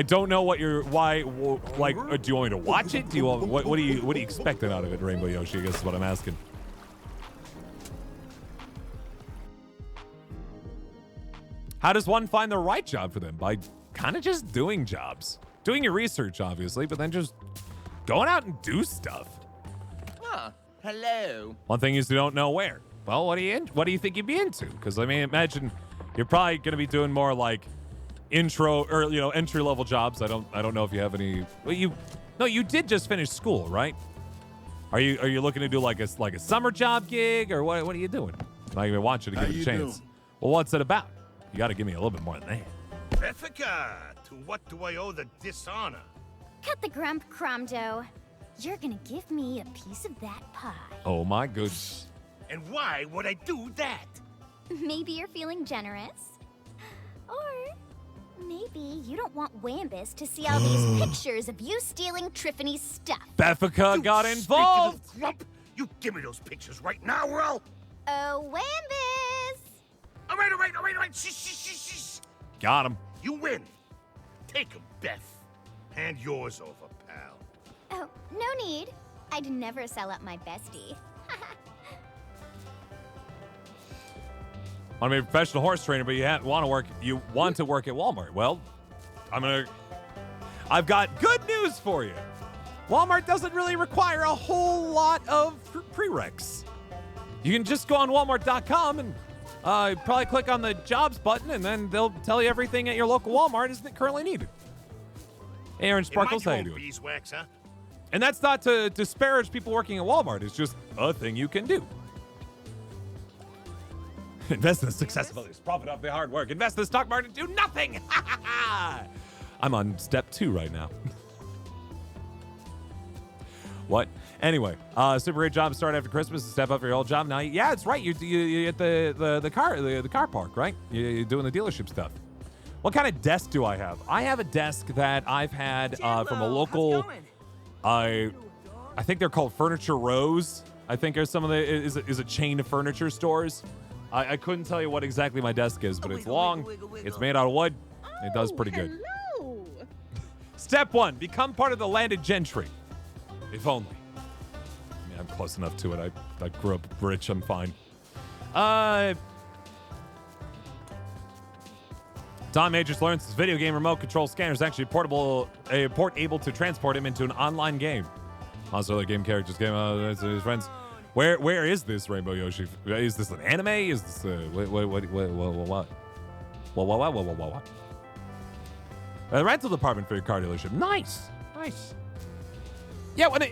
don't know what do you want me to watch it? Do you want, what are you expecting out of it, Rainbow Yoshi? I guess is what I'm asking. How does one find the right job for them? By kind of just doing jobs. Doing your research, obviously, but then just going out and do stuff. Ah, hello. One thing is you don't know where. Well, what do you think you'd be into? Because I mean, imagine you're probably going to be doing more like intro or entry level jobs. I don't know if you have any. Well, you did just finish school, right? Are you looking to do like a summer job gig or what are you doing? I'm not even want you to give it a chance. Doing? Well, what's it about? You got to give me a little bit more than that. Beffica, to what do I owe the dishonor? Cut the grump, Cromdo. You're gonna give me a piece of that pie. Oh my goodness. And why would I do that? Maybe you're feeling generous. Or maybe you don't want Wambus to see all these pictures of you stealing Triffany's stuff. Beffica got involved! Sneaky little grump. You give me those pictures right now, or I'll... Oh, Wambus! All right. Shh. Got him. You win. Take him, Beth. Hand yours over, pal. Oh, no need. I'd never sell out my bestie. Want to be a professional horse trainer, but you want to work at Walmart. Well, I've got good news for you. Walmart doesn't really require a whole lot of prereqs. You can just go on Walmart.com and probably click on the jobs button, and then they'll tell you everything at your local Walmart isn't currently needed. Hey, Aaron Sparkles, how you doing? Beeswax, huh? And that's not to disparage people working at Walmart. It's just a thing you can do. Invest in the success of others. Profit off their hard work. Invest in the stock market. Do nothing. I'm on step 2 right now. What? Anyway, super great job. Start after Christmas. Step up for your old job. Now, yeah, it's right. You at the car park, right? You're doing the dealership stuff. What kind of desk do I have? I have a desk that I've had from a local. I think they're called Furniture Rose. I think are some of the is a chain of furniture stores. I couldn't tell you what exactly my desk is, but it's long. It's made out of wood. It does pretty good. Step 1: become part of the landed gentry. If only. I mean, I'm close enough to it. I grew up rich. I'm fine. Don Majors learns his video game remote control scanner is actually a port able to transport him into an online game. Also, other game characters game his friends. Where is this, Rainbow Yoshi? Is this an anime? Is this what? The rental department for your car dealership. Nice. Yeah, at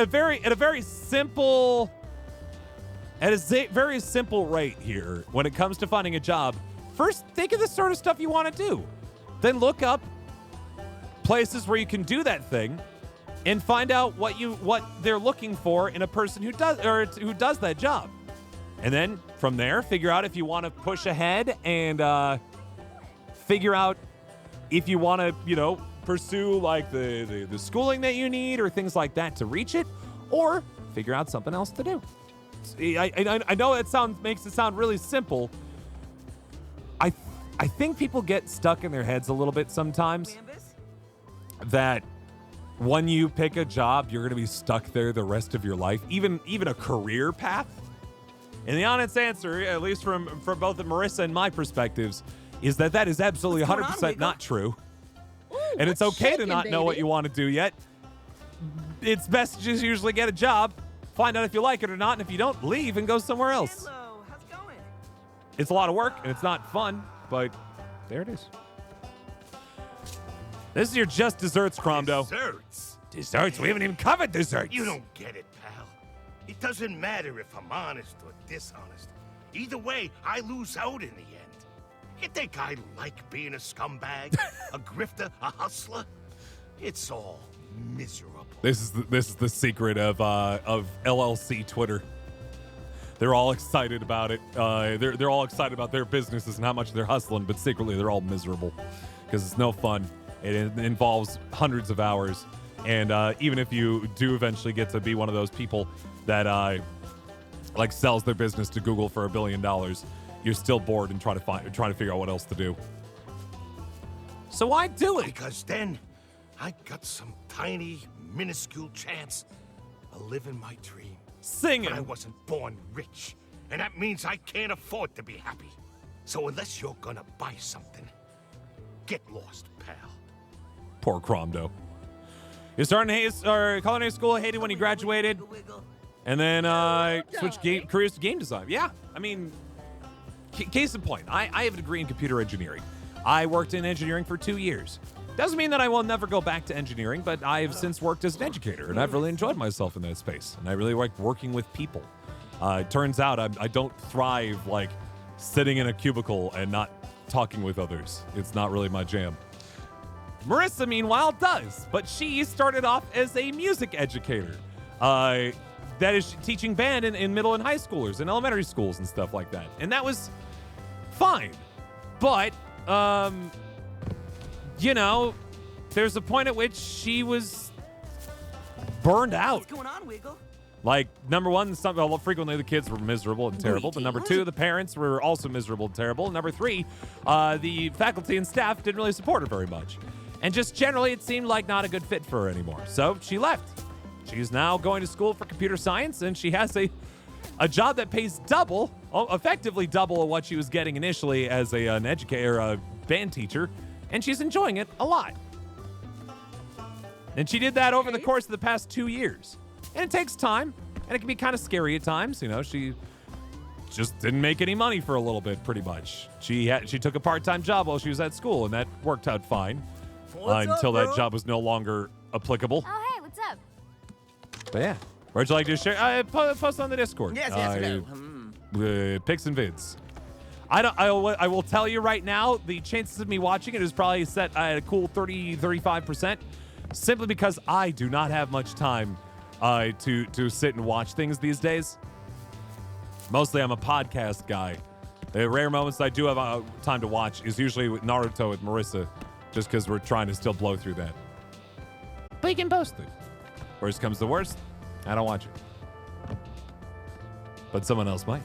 a very simple rate here when it comes to finding a job. First, think of the sort of stuff you want to do. Then look up places where you can do that thing and find out what they're looking for in a person who does that job. And then from there, figure out if you want to push ahead and figure out if you want to, pursue like the schooling that you need or things like that to reach it, or figure out something else to do. I know it makes it sound really simple. I think people get stuck in their heads a little bit sometimes that when you pick a job, you're going to be stuck there the rest of your life, even a career path. And the honest answer, at least from both Marissa and my perspectives, is that is absolutely 100% not true. And it's okay to not know what you want to do yet. It's best to just usually get a job, find out if you like it or not, and if you don't, leave and go somewhere else. Hello, how's it going? It's a lot of work, and it's not fun, but there it is. This is your just desserts, Cromdo. Desserts? We haven't even covered desserts. You don't get it, pal. It doesn't matter if I'm honest or dishonest. Either way, I lose out in the end. You think I like being a scumbag, a grifter, a hustler? It's all miserable. This is the secret of LLC Twitter. They're all excited about it. They're all excited about their businesses and how much they're hustling, but secretly they're all miserable because it's no fun. It involves hundreds of hours, and even if you do eventually get to be one of those people that like sells their business to Google for $1 billion, you're still bored and trying to figure out what else to do. So why do it? Because then I got some tiny, minuscule chance of living my dream. Singing. But I wasn't born rich, and that means I can't afford to be happy. So unless you're gonna buy something, get lost, pal. Poor Cromdo. You started culinary school, hated when you graduated, and then switched careers to game design. Yeah, I mean, case in point, I have a degree in computer engineering. I worked in engineering for 2 years. Doesn't mean that I will never go back to engineering, but I have since worked as an educator, and I've really enjoyed myself in that space, and I really like working with people. It turns out I don't thrive like sitting in a cubicle and not talking with others. It's not really my jam. Marissa, meanwhile, does, but she started off as a music educator. That is teaching band in middle and high schoolers and elementary schools and stuff like that. And that was fine. But, you know, there's a point at which she was burned out. What's going on, Wiggle? Like, number one, frequently the kids were miserable and terrible. But number two, the parents were also miserable and terrible. And number three, the faculty and staff didn't really support her very much. And just generally, it seemed like not a good fit for her anymore. So she left. She's now going to school for computer science, and she has a job that pays double, effectively double of what she was getting initially as an educator, a band teacher, and she's enjoying it a lot. And she did that over the course of the past 2 years. And it takes time, and it can be kind of scary at times. You know, she just didn't make any money for a little bit, pretty much. She took a part-time job while she was at school, and that worked out fine until that job was no longer applicable. Oh, hey, what's up? But yeah, where'd you like to share? Post on the Discord. Yes, no. Pics and vids. I will tell you right now, the chances of me watching it is probably set at a cool 35%, simply because I do not have much time to sit and watch things these days. Mostly, I'm a podcast guy. The rare moments I do have time to watch is usually with Naruto with Marissa, just because we're trying to still blow through that. But you can post it. Worst comes to worst, I don't watch it. But someone else might.